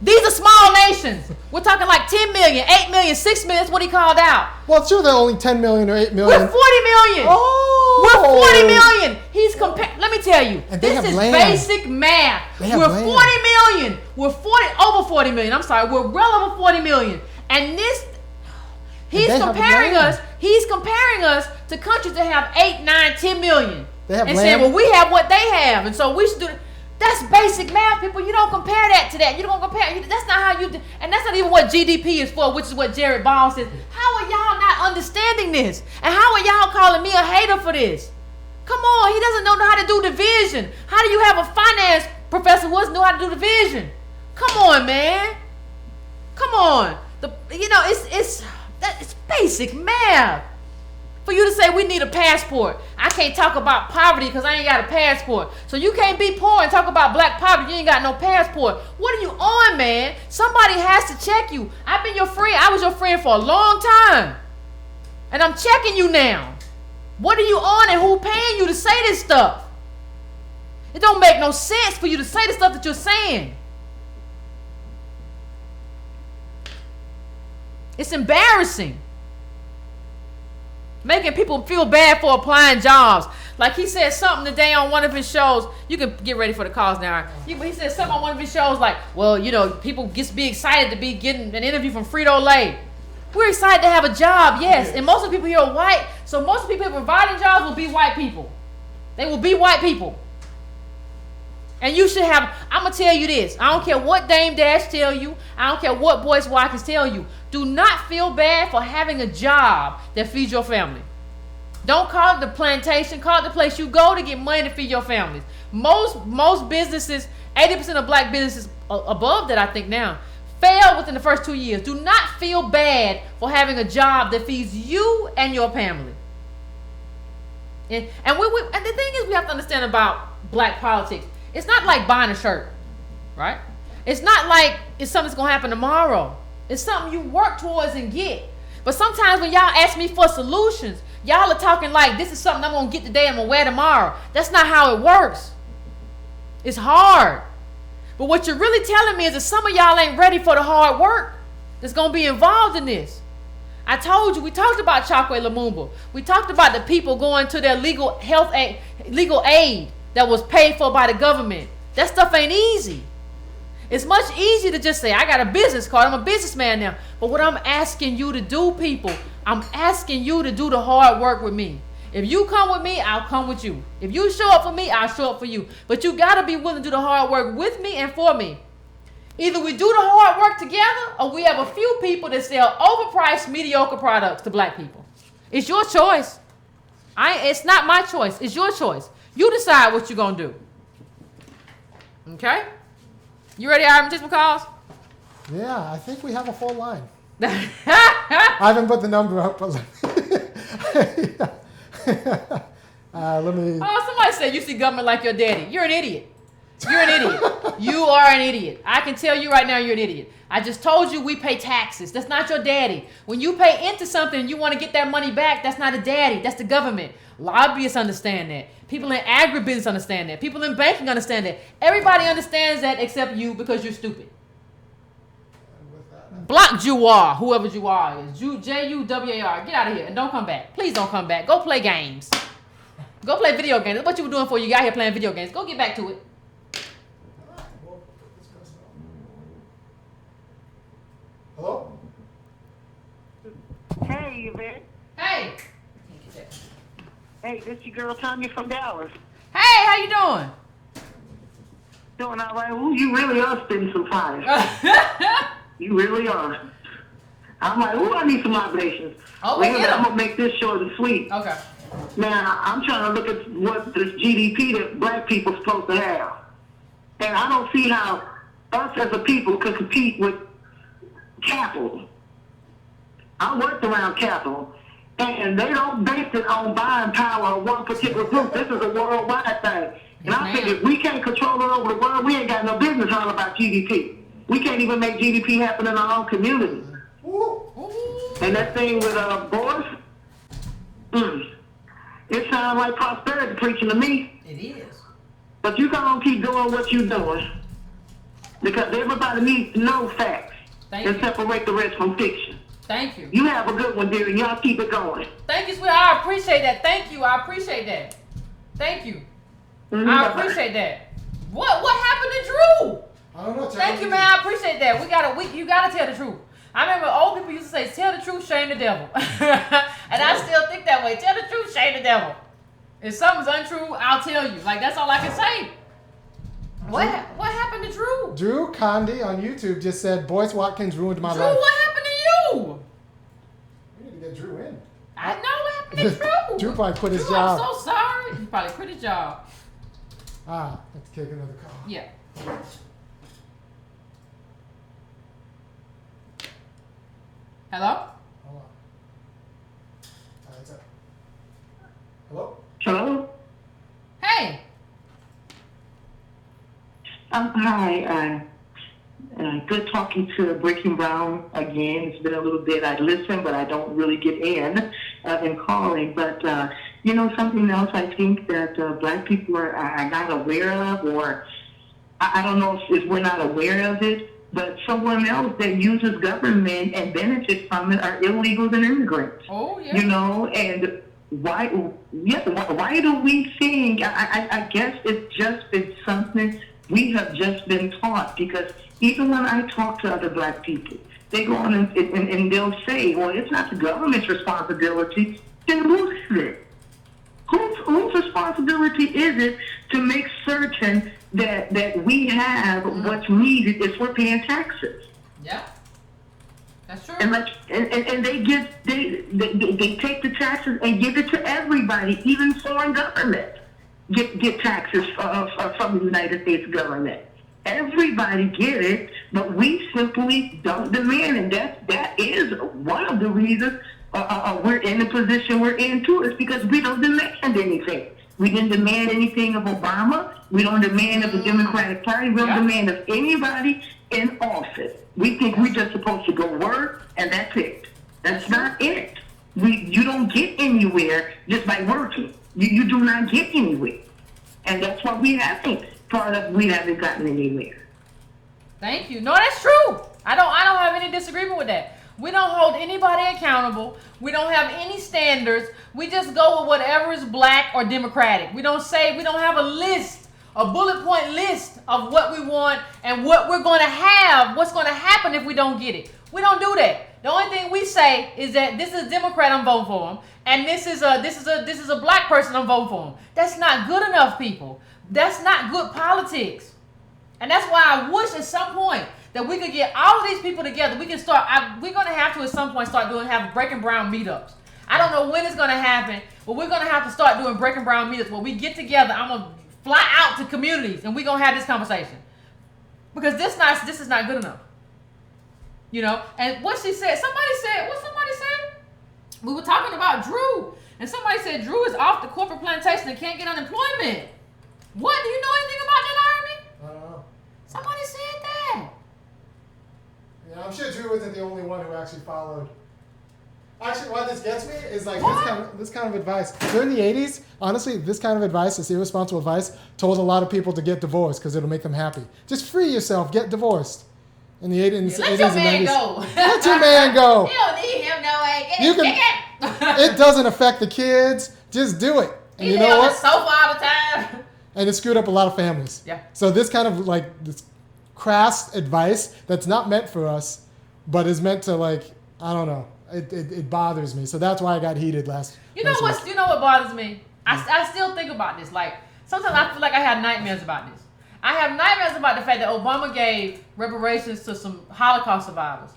B: These are small nations. We're talking like 10 million, 8 million, 6 million. That's what he called out.
A: Well, sure, they're only 10 million or 8 million.
B: We're 40 million.
A: Oh.
B: We're 40 million. He's comparing. Let me tell you.
A: And they
B: this
A: have
B: is
A: land.
B: basic math.
A: They
B: We're
A: have
B: 40
A: land.
B: million. We're over 40 million. I'm sorry. We're well over 40 million. And this, he's
A: they have
B: comparing
A: land.
B: us. He's comparing us to countries that have 8, 9, 10 million.
A: They have
B: and
A: land.
B: saying, well, we have what they have, and so we should do it. That's basic math, people. You don't compare that to that. You don't compare. That's not how you do. And that's not even what GDP is for, which is what Jared Ball says. How are y'all not understanding this? And how are y'all calling me a hater for this? Come on. He doesn't know how to do division. How do you have a finance professor who doesn't know how to do division? Come on, man. Come on. It's basic math. For you to say we need a passport. I can't talk about poverty because I ain't got a passport. So you can't be poor and talk about black poverty. You ain't got no passport. What are you on, man? Somebody has to check you. I've been your friend. I was your friend for a long time. And I'm checking you now. What are you on and who paying you to say this stuff? It don't make no sense for you to say the stuff that you're saying. It's embarrassing. Making people feel bad for applying jobs. Like he said something today on one of his shows. You can get ready for the calls now. He said something on one of his shows like, well, you know, people be excited to be getting an interview from Frito-Lay. We're excited to have a job, yes. And most of the people here are white. So most of the people providing jobs will be white people. They will be white people. And you should have, I'm going to tell you this. I don't care what Dame Dash tell you. I don't care what Boyce Watkins tell you. Do not feel bad for having a job that feeds your family. Don't call it the plantation. Call it the place you go to get money to feed your families. Most businesses, 80% of black businesses above that, I think now, fail within the first 2 years. Do not feel bad for having a job that feeds you and your family. And the thing is, we have to understand about black politics. It's not like buying a shirt, right? It's not like it's something that's going to happen tomorrow. It's something you work towards and get. But sometimes when y'all ask me for solutions, y'all are talking like this is something I'm gonna get today, I'm gonna wear tomorrow. That's not how it works. It's hard. But what you're really telling me is that some of y'all ain't ready for the hard work that's gonna be involved in this. I told you, we talked about Chokwe Lumumba. We talked about the people going to their legal aid that was paid for by the government. That stuff ain't easy. It's much easier to just say, I got a business card, I'm a businessman now. But what I'm asking you to do, people, I'm asking you to do the hard work with me. If you come with me, I'll come with you. If you show up for me, I'll show up for you. But you got to be willing to do the hard work with me and for me. Either we do the hard work together, or we have a few people that sell overpriced, mediocre products to black people. It's your choice. It's not my choice. It's your choice. You decide what you're going to do. Okay? You ready, Ivan, just because?
A: Yeah, I think we have a full line. I haven't put the number up, but let me...
B: Oh, somebody said you see government like your daddy. You're an idiot. You're an idiot. You are an idiot. I can tell you right now you're an idiot. I just told you we pay taxes. That's not your daddy. When you pay into something and you want to get that money back, that's not a daddy. That's the government. Lobbyists understand that. People in agribusiness understand that. People in banking understand that. Everybody understands that except you because you're stupid. Block Juwar, whoever Juwar is. Juwar. Get out of here and don't come back. Please don't come back. Go play games. Go play video games. That's what you were doing before you got here playing video games. Go get back to it.
A: Hello?
D: Hey, Yvette.
B: Hey.
D: Hey, this your girl Tanya from Dallas.
B: Hey, how you doing?
D: Doing all right. Ooh, you really are spending some time. You really are. I'm like, ooh, I need some obligations.
B: Oh,
D: I'm going to make this short and sweet.
B: Okay.
D: Now, I'm trying to look at what this GDP that black people are supposed to have. And I don't see how us as a people could compete with capital. I worked around capital. And they don't base it on buying power of one particular group. This is a worldwide thing. And I think if we can't control it over the world, we ain't got no business all about GDP. We can't even make GDP happen in our own community. And that thing with Boris, it sounds like prosperity preaching to me.
B: It is.
D: But you gonna keep doing what you're doing. Because everybody needs to know facts and separate the rest from fiction.
B: Thank you.
D: You have a good one, dear, and y'all keep it going.
B: Thank you, sweetheart. I appreciate that. Thank you. I appreciate that. Thank you. I appreciate that. What happened to Drew?
A: I don't know.
B: Thank you, man. I appreciate that. You gotta tell the truth. I remember old people used to say, "Tell the truth, shame the devil," and I still think that way. Tell the truth, shame the devil. If something's untrue, I'll tell you. Like that's all I can say. What happened to Drew?
A: Drew Condi on YouTube just said, Boyce Watkins ruined my
B: Drew,
A: life.
B: what happened to you?
A: We need to get Drew in.
B: I know what happened to Drew.
A: Drew probably quit his
B: Drew,
A: job.
B: I'm so sorry. He probably quit his job.
A: Let's take another call.
B: Yeah. Hello?
A: Hold on. It's up. Hello?
D: Hello?
B: Hey.
D: Hi. Good talking to Breaking Brown again. It's been a little bit. I listen, but I don't really get in calling. But, something else I think that black people are not aware of, or I don't know if we're not aware of it, but someone else that uses government and benefits from it are illegals and immigrants.
B: Oh, yeah.
D: And why do we think, I guess it's something we have just been taught, because even when I talk to other black people, they go on and they'll say, well, it's not the government's responsibility. Then whose is it? Whose responsibility is it to make certain that we have what's needed if we're paying taxes?
B: Yeah. That's true.
D: And they take the taxes and give it to everybody, even foreign government get taxes from the United States government. Everybody get it, but we simply don't demand, and that is one of the reasons we're in the position we're in too. Is because we don't demand anything. We didn't demand anything of Obama. We don't demand of the Democratic Party. We don't demand of anybody in office. We think we're just supposed to go work, and that's it. That's not it. You don't get anywhere just by working. You do not get anywhere. And that's what we haven't gotten anywhere.
B: Thank you. No, that's true. I don't have any disagreement with that. We don't hold anybody accountable. We don't have any standards. We just go with whatever is black or democratic. We don't have a list, a bullet point list of what we want and what we're going to have, what's going to happen if we don't get it. We don't do that. The only thing we say is that this is a Democrat, I'm voting for him, and this is a black person, I'm voting for him. That's not good enough, people. That's not good politics. And that's why I wish at some point that we could get all of these people together. We can start. We're going to have to at some point have Breaking Brown meetups. I don't know when it's going to happen, but we're going to have to start doing Breaking Brown meetups where we get together. I'm going to fly out to communities and we're going to have this conversation because this is not good enough. You know. And what somebody said. We were talking about Drew, and somebody said Drew is off the corporate plantation and can't get unemployment. What? Do you know anything about that, Army?
A: I don't know.
B: Somebody said that.
A: Yeah, I'm sure Drew isn't the only one who actually followed. Actually, what this gets me is like this kind of advice. During the 80s, honestly, this kind of advice, this irresponsible advice, told a lot of people to get divorced because it'll make them happy. Just free yourself, get divorced. In the 80s,
B: let your man
A: 90s.
B: go.
A: Let your man go.
B: You don't need him no way.
A: It doesn't affect the kids. Just do it. And you know what?
B: On the sofa all the time.
A: And it screwed up a lot of families.
B: Yeah.
A: So this kind of like this crass advice that's not meant for us, but is meant to like, I don't know. It bothers me. So that's why I got heated last
B: You know what bothers me? I still think about this. Like sometimes I feel like I have nightmares about this. I have nightmares about the fact that Obama gave reparations to some Holocaust survivors.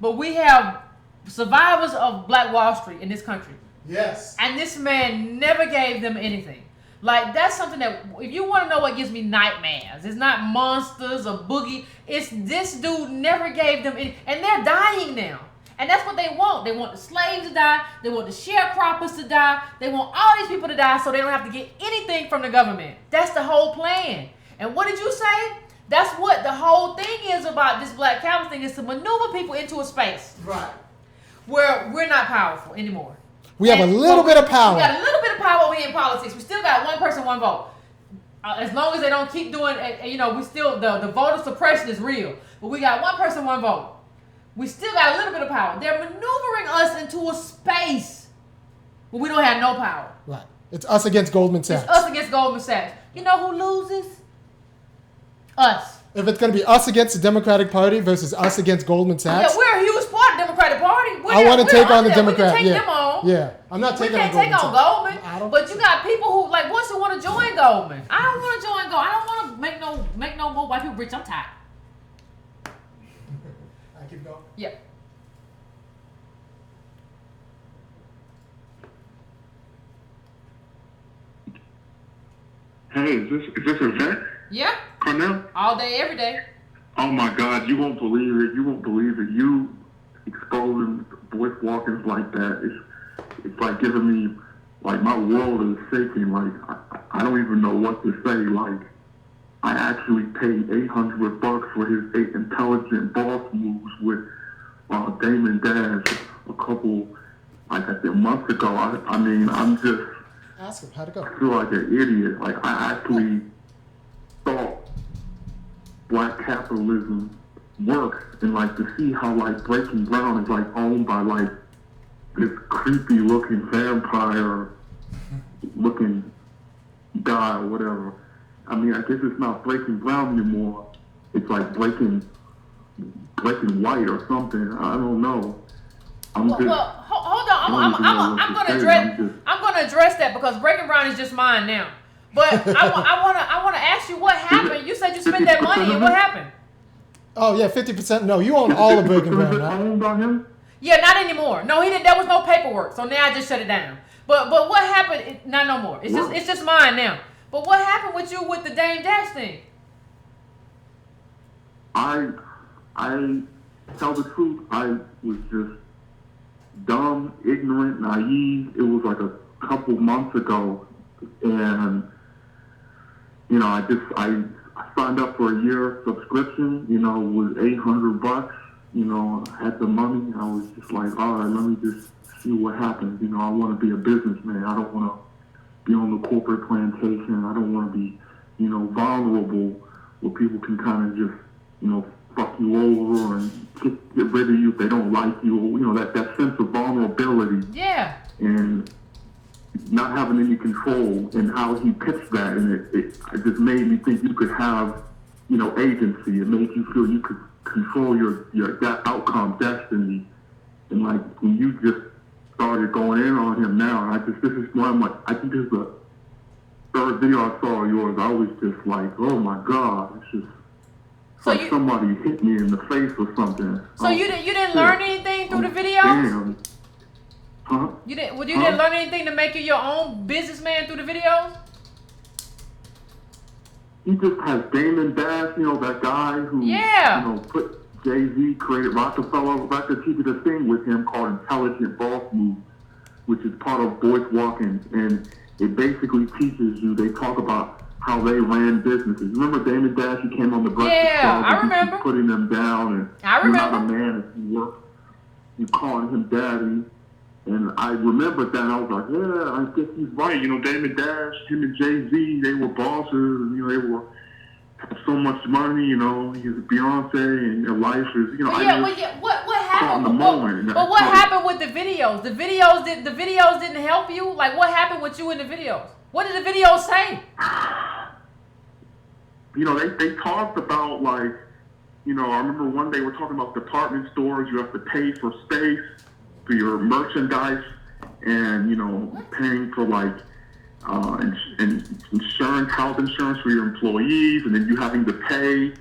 B: But we have survivors of Black Wall Street in this country.
A: Yes.
B: And this man never gave them anything. Like, that's something that, if you want to know what gives me nightmares, it's not monsters or boogie. It's this dude never gave them any, and they're dying now. And that's what they want. They want the slaves to die. They want the sharecroppers to die. They want all these people to die so they don't have to get anything from the government. That's the whole plan. And what did you say? That's what the whole thing is about this black capital thing, is to maneuver people into a space.
A: Right.
B: Where we're not powerful anymore.
A: We have a little bit of power.
B: We got a little bit of power over here in politics. We still got one person, one vote. As long as they don't keep doing, we still, the voter suppression is real. But we got one person, one vote. We still got a little bit of power. They're maneuvering us into a space where we don't have no power.
A: Right. It's us against Goldman Sachs.
B: It's us against Goldman Sachs. You know who loses? Us.
A: If it's going to be us against the Democratic Party versus us against Goldman Sachs.
B: Yeah, we're a huge part of the Democratic Party.
A: I want to take on the Democrat.
B: We can take them on.
A: Yeah. I'm not taking on Goldman.
B: We can't take on Goldman. But you
A: so.
B: got people who wants to want to join Goldman. I don't want to join Goldman. I don't want to make no more white people rich. I'm tired.
A: I keep going.
B: Yeah.
E: Hey, is this Yvette?
B: Yeah.
E: Carnell?
B: All day, every day.
E: Oh my God, you won't believe it. You won't believe it. You exposing voice walkers like that. It's like giving me, like, my world is shaking. Like, I don't even know what to say. Like, I actually paid $800 for his intelligent boss moves with Damon Dash a couple, like I said, months ago. I mean, I'm just.
A: Ask him, how'd it go?
E: I feel like an idiot. Like, I actually thought black capitalism works, and like to see how like Breaking Brown is like owned by like this creepy looking vampire looking guy or whatever. I mean, I guess it's not Breaking Brown anymore. It's like Breaking White or something. I don't know.
B: Hold on. I'm going to address that because Breaking Brown is just mine now. But I want to ask you what happened. You said you spent that money, and what happened?
A: Oh yeah, 50%. No, you own all of Breaking Brown, right?
E: Owned by him?
B: Yeah, not anymore. No, he didn't. There was no paperwork, so now I just shut it down. But what happened? Not no more. It's just mine now. But what happened with you with the Dame Dash thing?
E: I tell the truth. I was just dumb, ignorant, naive. It was like a couple months ago, and I signed up for a year subscription. It was $800, you know, had the money, I was just like, all right, let me just see what happens. You know, I want to be a businessman. I don't want to be on the corporate plantation. I don't want to be, you know, vulnerable where people can kind of just, you know, fuck you over and get rid of you if they don't like you. You know, that sense of vulnerability.
B: Yeah.
E: And not having any control in how he pitched that. And it just made me think you could have, you know, agency. It made you feel you could control your that outcome, destiny. And like when you just started going in on him now, and this is one of my, I think this is the third video I saw of yours. I was just like, oh my God, it's just
B: so
E: like somebody hit me in the face or something.
B: So you didn't learn anything through the videos?
E: Damn. Huh?
B: You didn't learn anything to make you your own businessman through the videos?
E: He just has Damon Dash, you know, that guy who, you know, put Jay-Z, created Rockefeller Records. He did a thing with him called Intelligent Boss Moves, which is part of Boyce Watkins, and it basically teaches you, they talk about how they ran businesses. Remember Damon Dash, he came on the Breakfast Club,
B: I remember.
E: Putting them down, and
B: I
E: you're not a
B: remember.
E: man if you work, you calling him daddy. And I remembered that. I was like, yeah, I guess he's right. You know, Damon Dash, him and Jay-Z, they were bosses. And, you know, they had so much money. You know, he's Beyonce, and their life is, you know.
B: What happened?
E: But
B: what happened with the videos? The videos didn't help you. Like, what happened with you in the videos? What did the videos say?
E: You know, they talked about, like, you know, I remember one day we're talking about department stores. You have to pay for space for your merchandise, and, you know, paying for, like, insurance, health insurance for your employees, and then you having to pay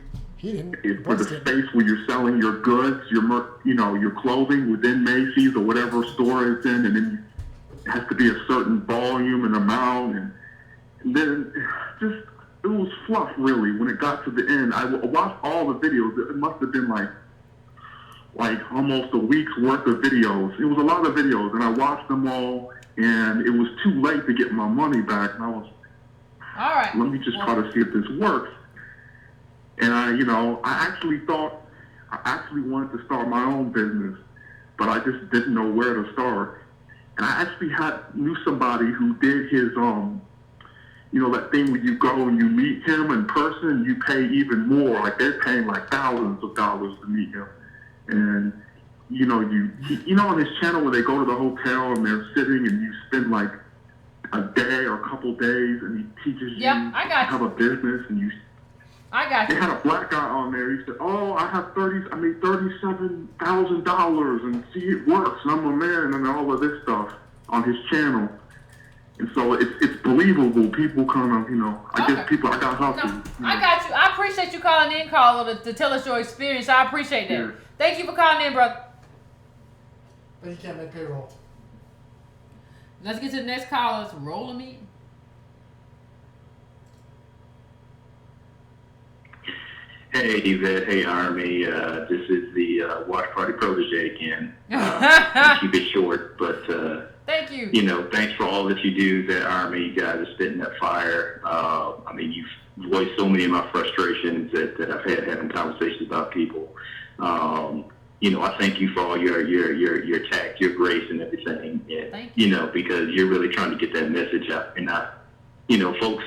E: for the space where you're selling your goods, your clothing within Macy's or whatever store it's in, and then it has to be a certain volume and amount, and then just, it was fluff, really. When it got to the end, I watched all the videos. It must have been like almost a week's worth of videos. It was a lot of videos, and I watched them all, and it was too late to get my money back, and I was,
B: all right,
E: let me just try to see if this works. And I actually wanted to start my own business, but I just didn't know where to start. And I actually knew somebody who did his, you know, that thing where you go and you meet him in person, you pay even more. Like, they're paying like thousands of dollars to meet him. And, you know, you know, on his channel where they go to the hotel and they're sitting and you spend like a day or a couple days, and he teaches you
B: I got
E: to have a business, and
B: I got you.
E: They had a black guy on there. He said, "Oh, I made $37,000, and see, it works, and I'm a man," and all of this stuff on his channel. And so it's believable. People kind of, you know, I guess people, I got hustle.
B: No, I got you. I appreciate you calling in, caller, to tell us your experience. I appreciate that.
E: Yeah.
B: Thank you for calling in, brother.
A: But you can't make payroll.
B: Let's get to the next caller. It's Roller Me.
F: Hey, Yvette. Hey, Army. This is the Watch Party protege again. Keep it short, but
B: thank you.
F: You know, thanks for all that you do, that Army. You guys are spitting that fire. I mean, you've voiced so many of my frustrations that I've had having conversations about people. You know, I thank you for all your tact, your grace, and everything. And,
B: thank you.
F: You know, because you're really trying to get that message out, and you know, folks,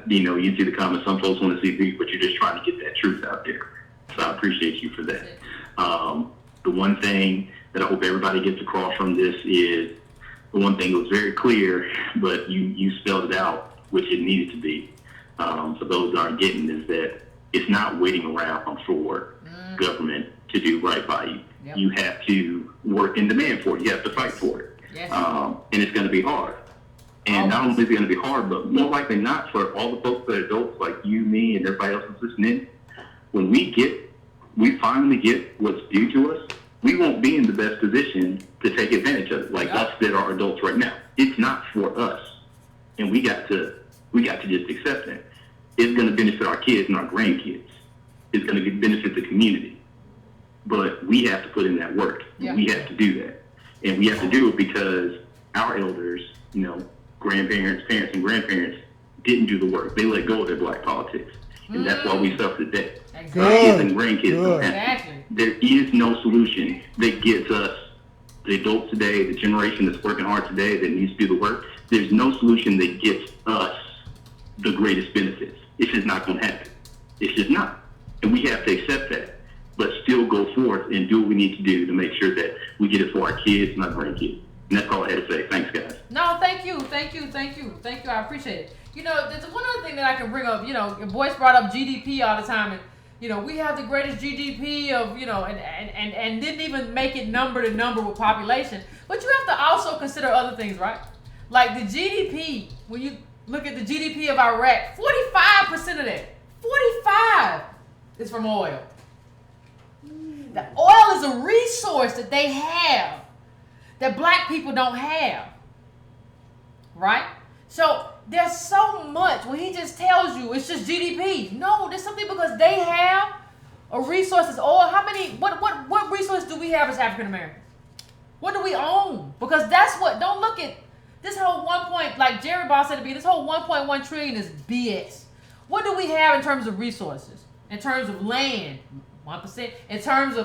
F: you know, you see the comments, some folks want to see me, but you're just trying to get that truth out there. So I appreciate you for that. The one thing that I hope everybody gets across from this is, the one thing that was very clear, but you spelled it out, which it needed to be, for those that aren't getting, is that it's not waiting around for government to do right by you. Yep. You have to work and demand for it. You have to fight for it.
B: Yes.
F: And it's going to be hard. And not only is it going to be hard, but more likely not, for all the folks that are adults like you, me, and everybody else that's listening, when we finally get what's due to us, we won't be in the best position to take advantage of it, like us that are adults right now. It's not for us. And we got to just accept it. It's going to benefit our kids and our grandkids. It's going to benefit the community. But we have to put in that work. Yeah. We have to do that. And we have to do it because our elders, you know, grandparents, parents, and grandparents didn't do the work. They let go of their black politics. And that's why we suffer today.
B: Exactly.
F: Our kids and grandkids don't have to.
B: Exactly.
F: There is no solution that gets us, the adults today, the generation that's working hard today that needs to do the work. There's no solution that gets us the greatest benefits. It's just not going to happen. It's just not. And we have to accept that, but still go forth and do what we need to do to make sure that we get it for our kids and our grandkids. And that's all I had to say. Thanks, guys.
B: No, thank you. I appreciate it. You know, there's one other thing that I can bring up. You know, Boyce brought up GDP all the time, and you know, we have the greatest GDP of, you know, and didn't even make it number to number with population. But you have to also consider other things, right? Like the GDP. When you look at the GDP of Iraq, 45% of that, 45 is from oil. The oil is a resource that they have that black people don't have, right? So there's so much when he just tells you it's just GDP. No, there's something because they have a resource that's oil. How many? What resource do we have as African Americans? What do we own? Because that's what. Don't look at this whole 1 point. Like Jerry Boss said to me, this whole 1.1 trillion is BS. What do we have in terms of resources? In terms of land, 1%. In terms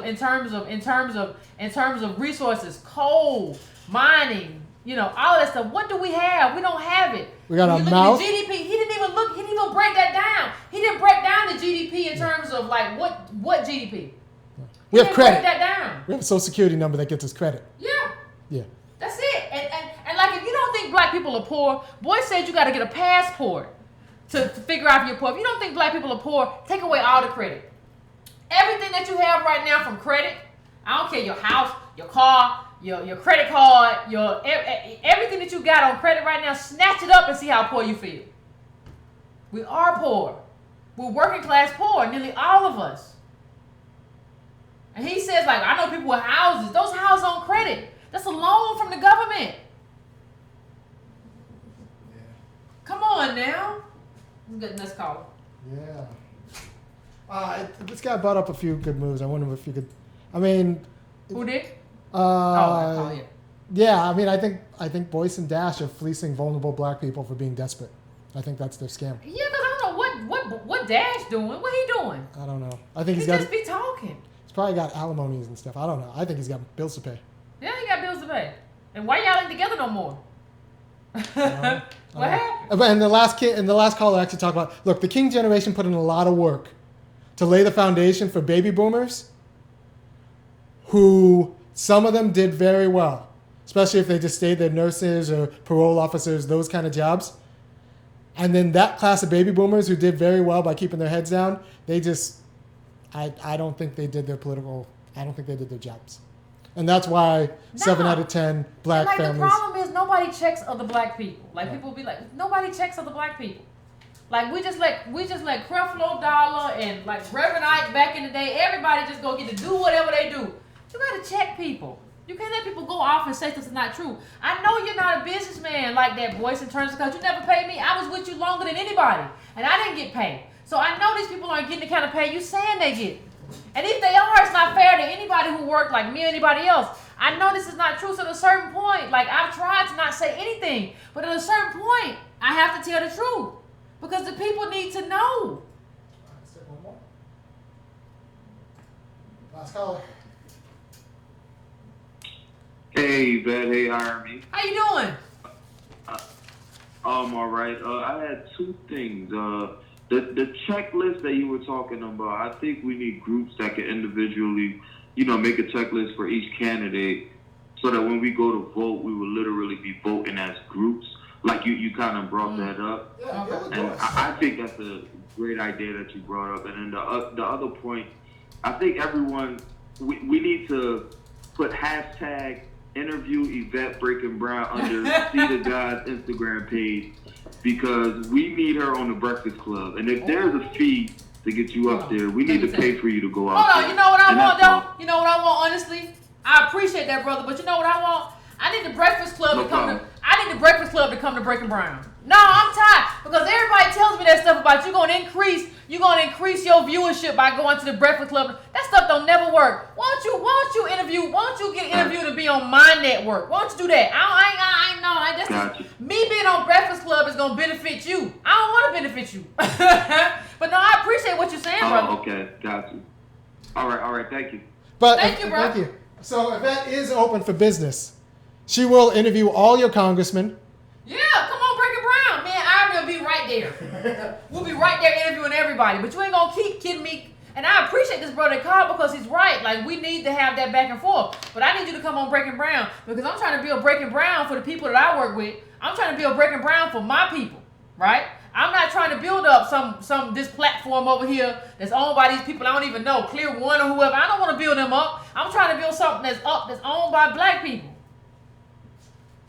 B: of resources, coal, mining, you know, all of that stuff. What do we have? We don't have it.
A: We got
B: when
A: a
B: you
A: mouth.
B: look at the GDP, he didn't even break that down. He didn't break down the GDP in terms of like what GDP.
A: We have credit.
B: Break that down.
A: We have a social security number that gets us credit.
B: Yeah.
A: Yeah.
B: That's it. And like if you don't think black people are poor, Boy said you got to get a passport to figure out if you're poor. If you don't think black people are poor, take away all the credit. Everything that you have right now from credit, I don't care, your house, your car, your credit card, everything that you got on credit right now, snatch it up and see how poor you feel. We are poor. We're working class poor, nearly all of us. And he says, like, I know people with houses. Those houses on credit. That's a loan from the government.
A: Yeah.
B: Come on now. Let's call it.
A: Yeah. This guy brought up a few good moves. I wonder if you could. I mean.
B: Who did?
A: Yeah. Yeah. I mean, I think Boyce and Dash are fleecing vulnerable black people for being desperate. I think that's their scam.
B: Yeah, because I don't know what Dash doing. What he doing?
A: I don't know. I think
B: He
A: he's got.
B: just be talking.
A: He's probably got alimonies and stuff. I don't know. I think he's got bills to pay.
B: Yeah, he got bills to pay. And why y'all ain't together no more? What happened?
A: And the last caller actually talked about, look, the King generation put in a lot of work to lay the foundation for baby boomers, who some of them did very well, especially if they just stayed there, nurses or parole officers, those kind of jobs. And then that class of baby boomers who did very well by keeping their heads down, they just, I don't think they did I don't think they did their jobs. And that's why 7 out of 10 black
B: like
A: families.
B: The problem is nobody checks other black people. Like people be like, nobody checks other black people. Like we just let Creflo Dollar and like Reverend Ike back in the day, everybody just go get to do whatever they do. You gotta check people. You can't let people go off and say this is not true. I know you're not a businessman like that, Boyce, in terms of because you never paid me. I was with you longer than anybody, and I didn't get paid. So I know these people aren't getting the kind of pay you saying they get. And if they are, it's not fair to anybody who worked like me or anybody else. I know this is not true. So at a certain point, like I've tried to not say anything, but at a certain point, I have to tell the truth because the people need to know.
A: Let's take one more. Last caller.
G: Hey, Yvette. Hey, Irony.
B: How you doing?
G: I'm all right. I had two things. The checklist that you were talking about, I think we need groups that can individually, make a checklist for each candidate so that when we go to vote, we will literally be voting as groups. Like you kind of brought that up.
A: Yeah,
G: and I think that's a great idea that you brought up. And then the other point, I think everyone, we need to put hashtag interview Yvette Breaking Brown under See the God's Instagram page, because we need her on the Breakfast Club. And if there's a fee to get you up there, we need to pay for you to go out
B: Hold on,
G: there.
B: you know what I
G: And
B: want
G: that's all.
B: though? You know what I want, honestly? I appreciate that, brother, but you know what I want? I need the Breakfast Club
G: No
B: to come
G: problem.
B: I need the Breakfast Club to come to Breaking Brown. No, I'm tired because everybody tells me that stuff about you're gonna increase your viewership by going to the Breakfast Club. That stuff don't never work. Why don't you get interviewed to be on my network? Why don't you do that? I know. That's
G: Gotcha.
B: me being on Breakfast Club is gonna benefit you. I don't want to benefit you. But But no, I appreciate what you're saying, brother.
G: Oh, okay, got you. All right, thank you.
A: But
B: Thank you, bro.
A: Thank you. So Yvette is open for business. She will interview all your congressmen.
B: Yeah, come on, Breaking Brown. Man, I'm going to be right there. We'll be right there interviewing everybody. But you ain't going to keep kidding me. And I appreciate this brother call because he's right. Like, we need to have that back and forth. But I need you to come on Breaking Brown because I'm trying to build Breaking Brown for the people that I work with. I'm trying to build Breaking Brown for my people, right? I'm not trying to build up this platform over here that's owned by these people I don't even know, Clear One or whoever. I don't want to build them up. I'm trying to build something that's owned by black people.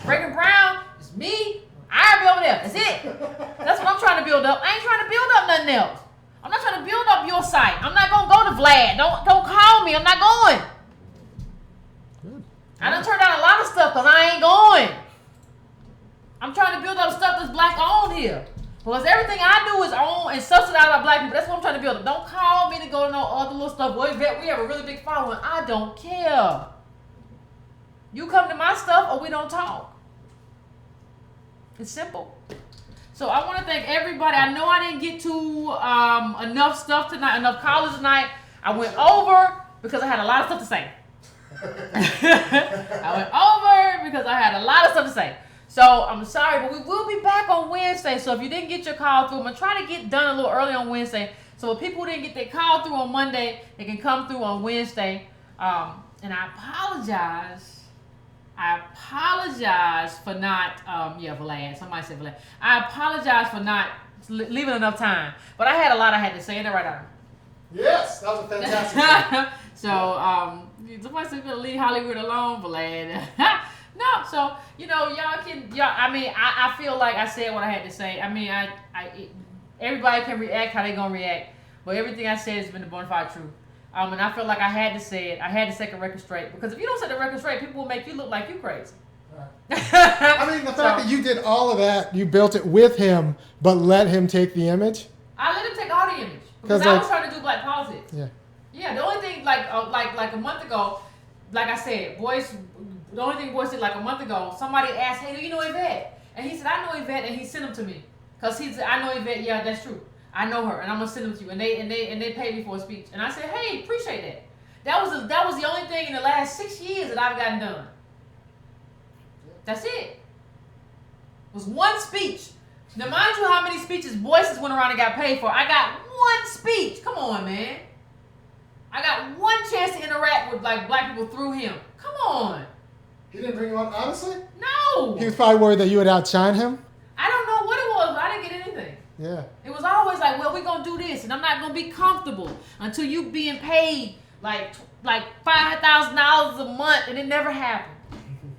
B: Breaking Brown is me. I'll be over there. That's it. That's what I'm trying to build up. I ain't trying to build up nothing else. I'm not trying to build up your site. I'm not gonna go to Vlad. Don't call me. I'm not going.
A: Good.
B: I done turned down a lot of stuff because I ain't going. I'm trying to build up stuff that's black owned here. Because everything I do is owned and subsidized by black people. That's what I'm trying to build up. Don't call me to go to no other little stuff. Well, Yvette, we have a really big following. I don't care. You come to my stuff or we don't talk. It's simple. So I want to thank everybody. I know I didn't get to enough stuff tonight, enough callers tonight. I went over because I had a lot of stuff to say. I went over because I had a lot of stuff to say. So I'm sorry, but we will be back on Wednesday. So if you didn't get your call through, I'm going to try to get done a little early on Wednesday. So if people didn't get their call through on Monday, they can come through on Wednesday. And I apologize. I apologize for not, Vlad. Somebody said Vlad. I apologize for not leaving enough time. But I had a lot I had to say. Ain't that right, Adam?
A: Yes, that was a fantastic.
B: So, somebody said you're going to leave Hollywood alone, Vlad. No, so, I feel like I said what I had to say. I mean, everybody can react how they going to react. But everything I said has been the bona fide truth. And I felt like I had to say it. I had to set the record straight. Because if you don't set the record straight, people will make you look like you crazy.
A: Right. I mean, the fact that you did all of that, you built it with him, but let him take the image.
B: I let him take all the image. Because I was trying to do black politics.
A: Yeah.
B: Yeah, the only thing, like a month ago, like I said, the only thing Boyce did like a month ago, somebody asked, hey, do you know Yvette? And he said, I know Yvette, and he sent them to me. Because he said, I know Yvette, yeah, that's true. I know her, and I'm gonna send them to you. And they paid me for a speech. And I said, hey, appreciate that. That was the only thing in the last 6 years that I've gotten done. That's it. It was one speech. Now, mind you, how many speeches Boyce went around and got paid for? I got one speech. Come on, man. I got one chance to interact with like black people through him. Come on.
A: He didn't bring you on, honestly?
B: No.
A: He was probably worried that you would outshine him?
B: I don't know what it was, but I didn't get anything.
A: Yeah.
B: It was always like, well, we're going to do this, and I'm not going to be comfortable until you being paid like $5,000 a month, and it never happened.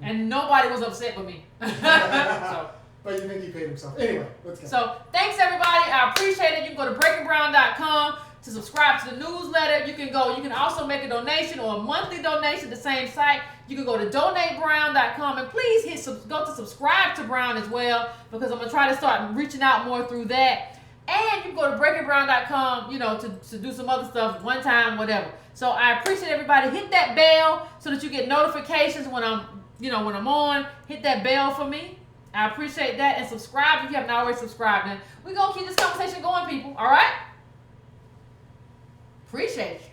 B: And nobody was upset with me. So,
A: but you think he paid himself. Anyway, let's go.
B: So, thanks, everybody. I appreciate it. You can go to breakingbrown.com to subscribe to the newsletter. You can also make a donation or a monthly donation to the same site. You can go to donatebrown.com and please go to subscribe to Brown as well because I'm going to try to start reaching out more through that. And you can go to breakingbrown.com, to do some other stuff one time, whatever. So I appreciate everybody. Hit that bell so that you get notifications when I'm on. Hit that bell for me. I appreciate that. And subscribe if you haven't already subscribed. And we're going to keep this conversation going, people. All right? Appreciate you.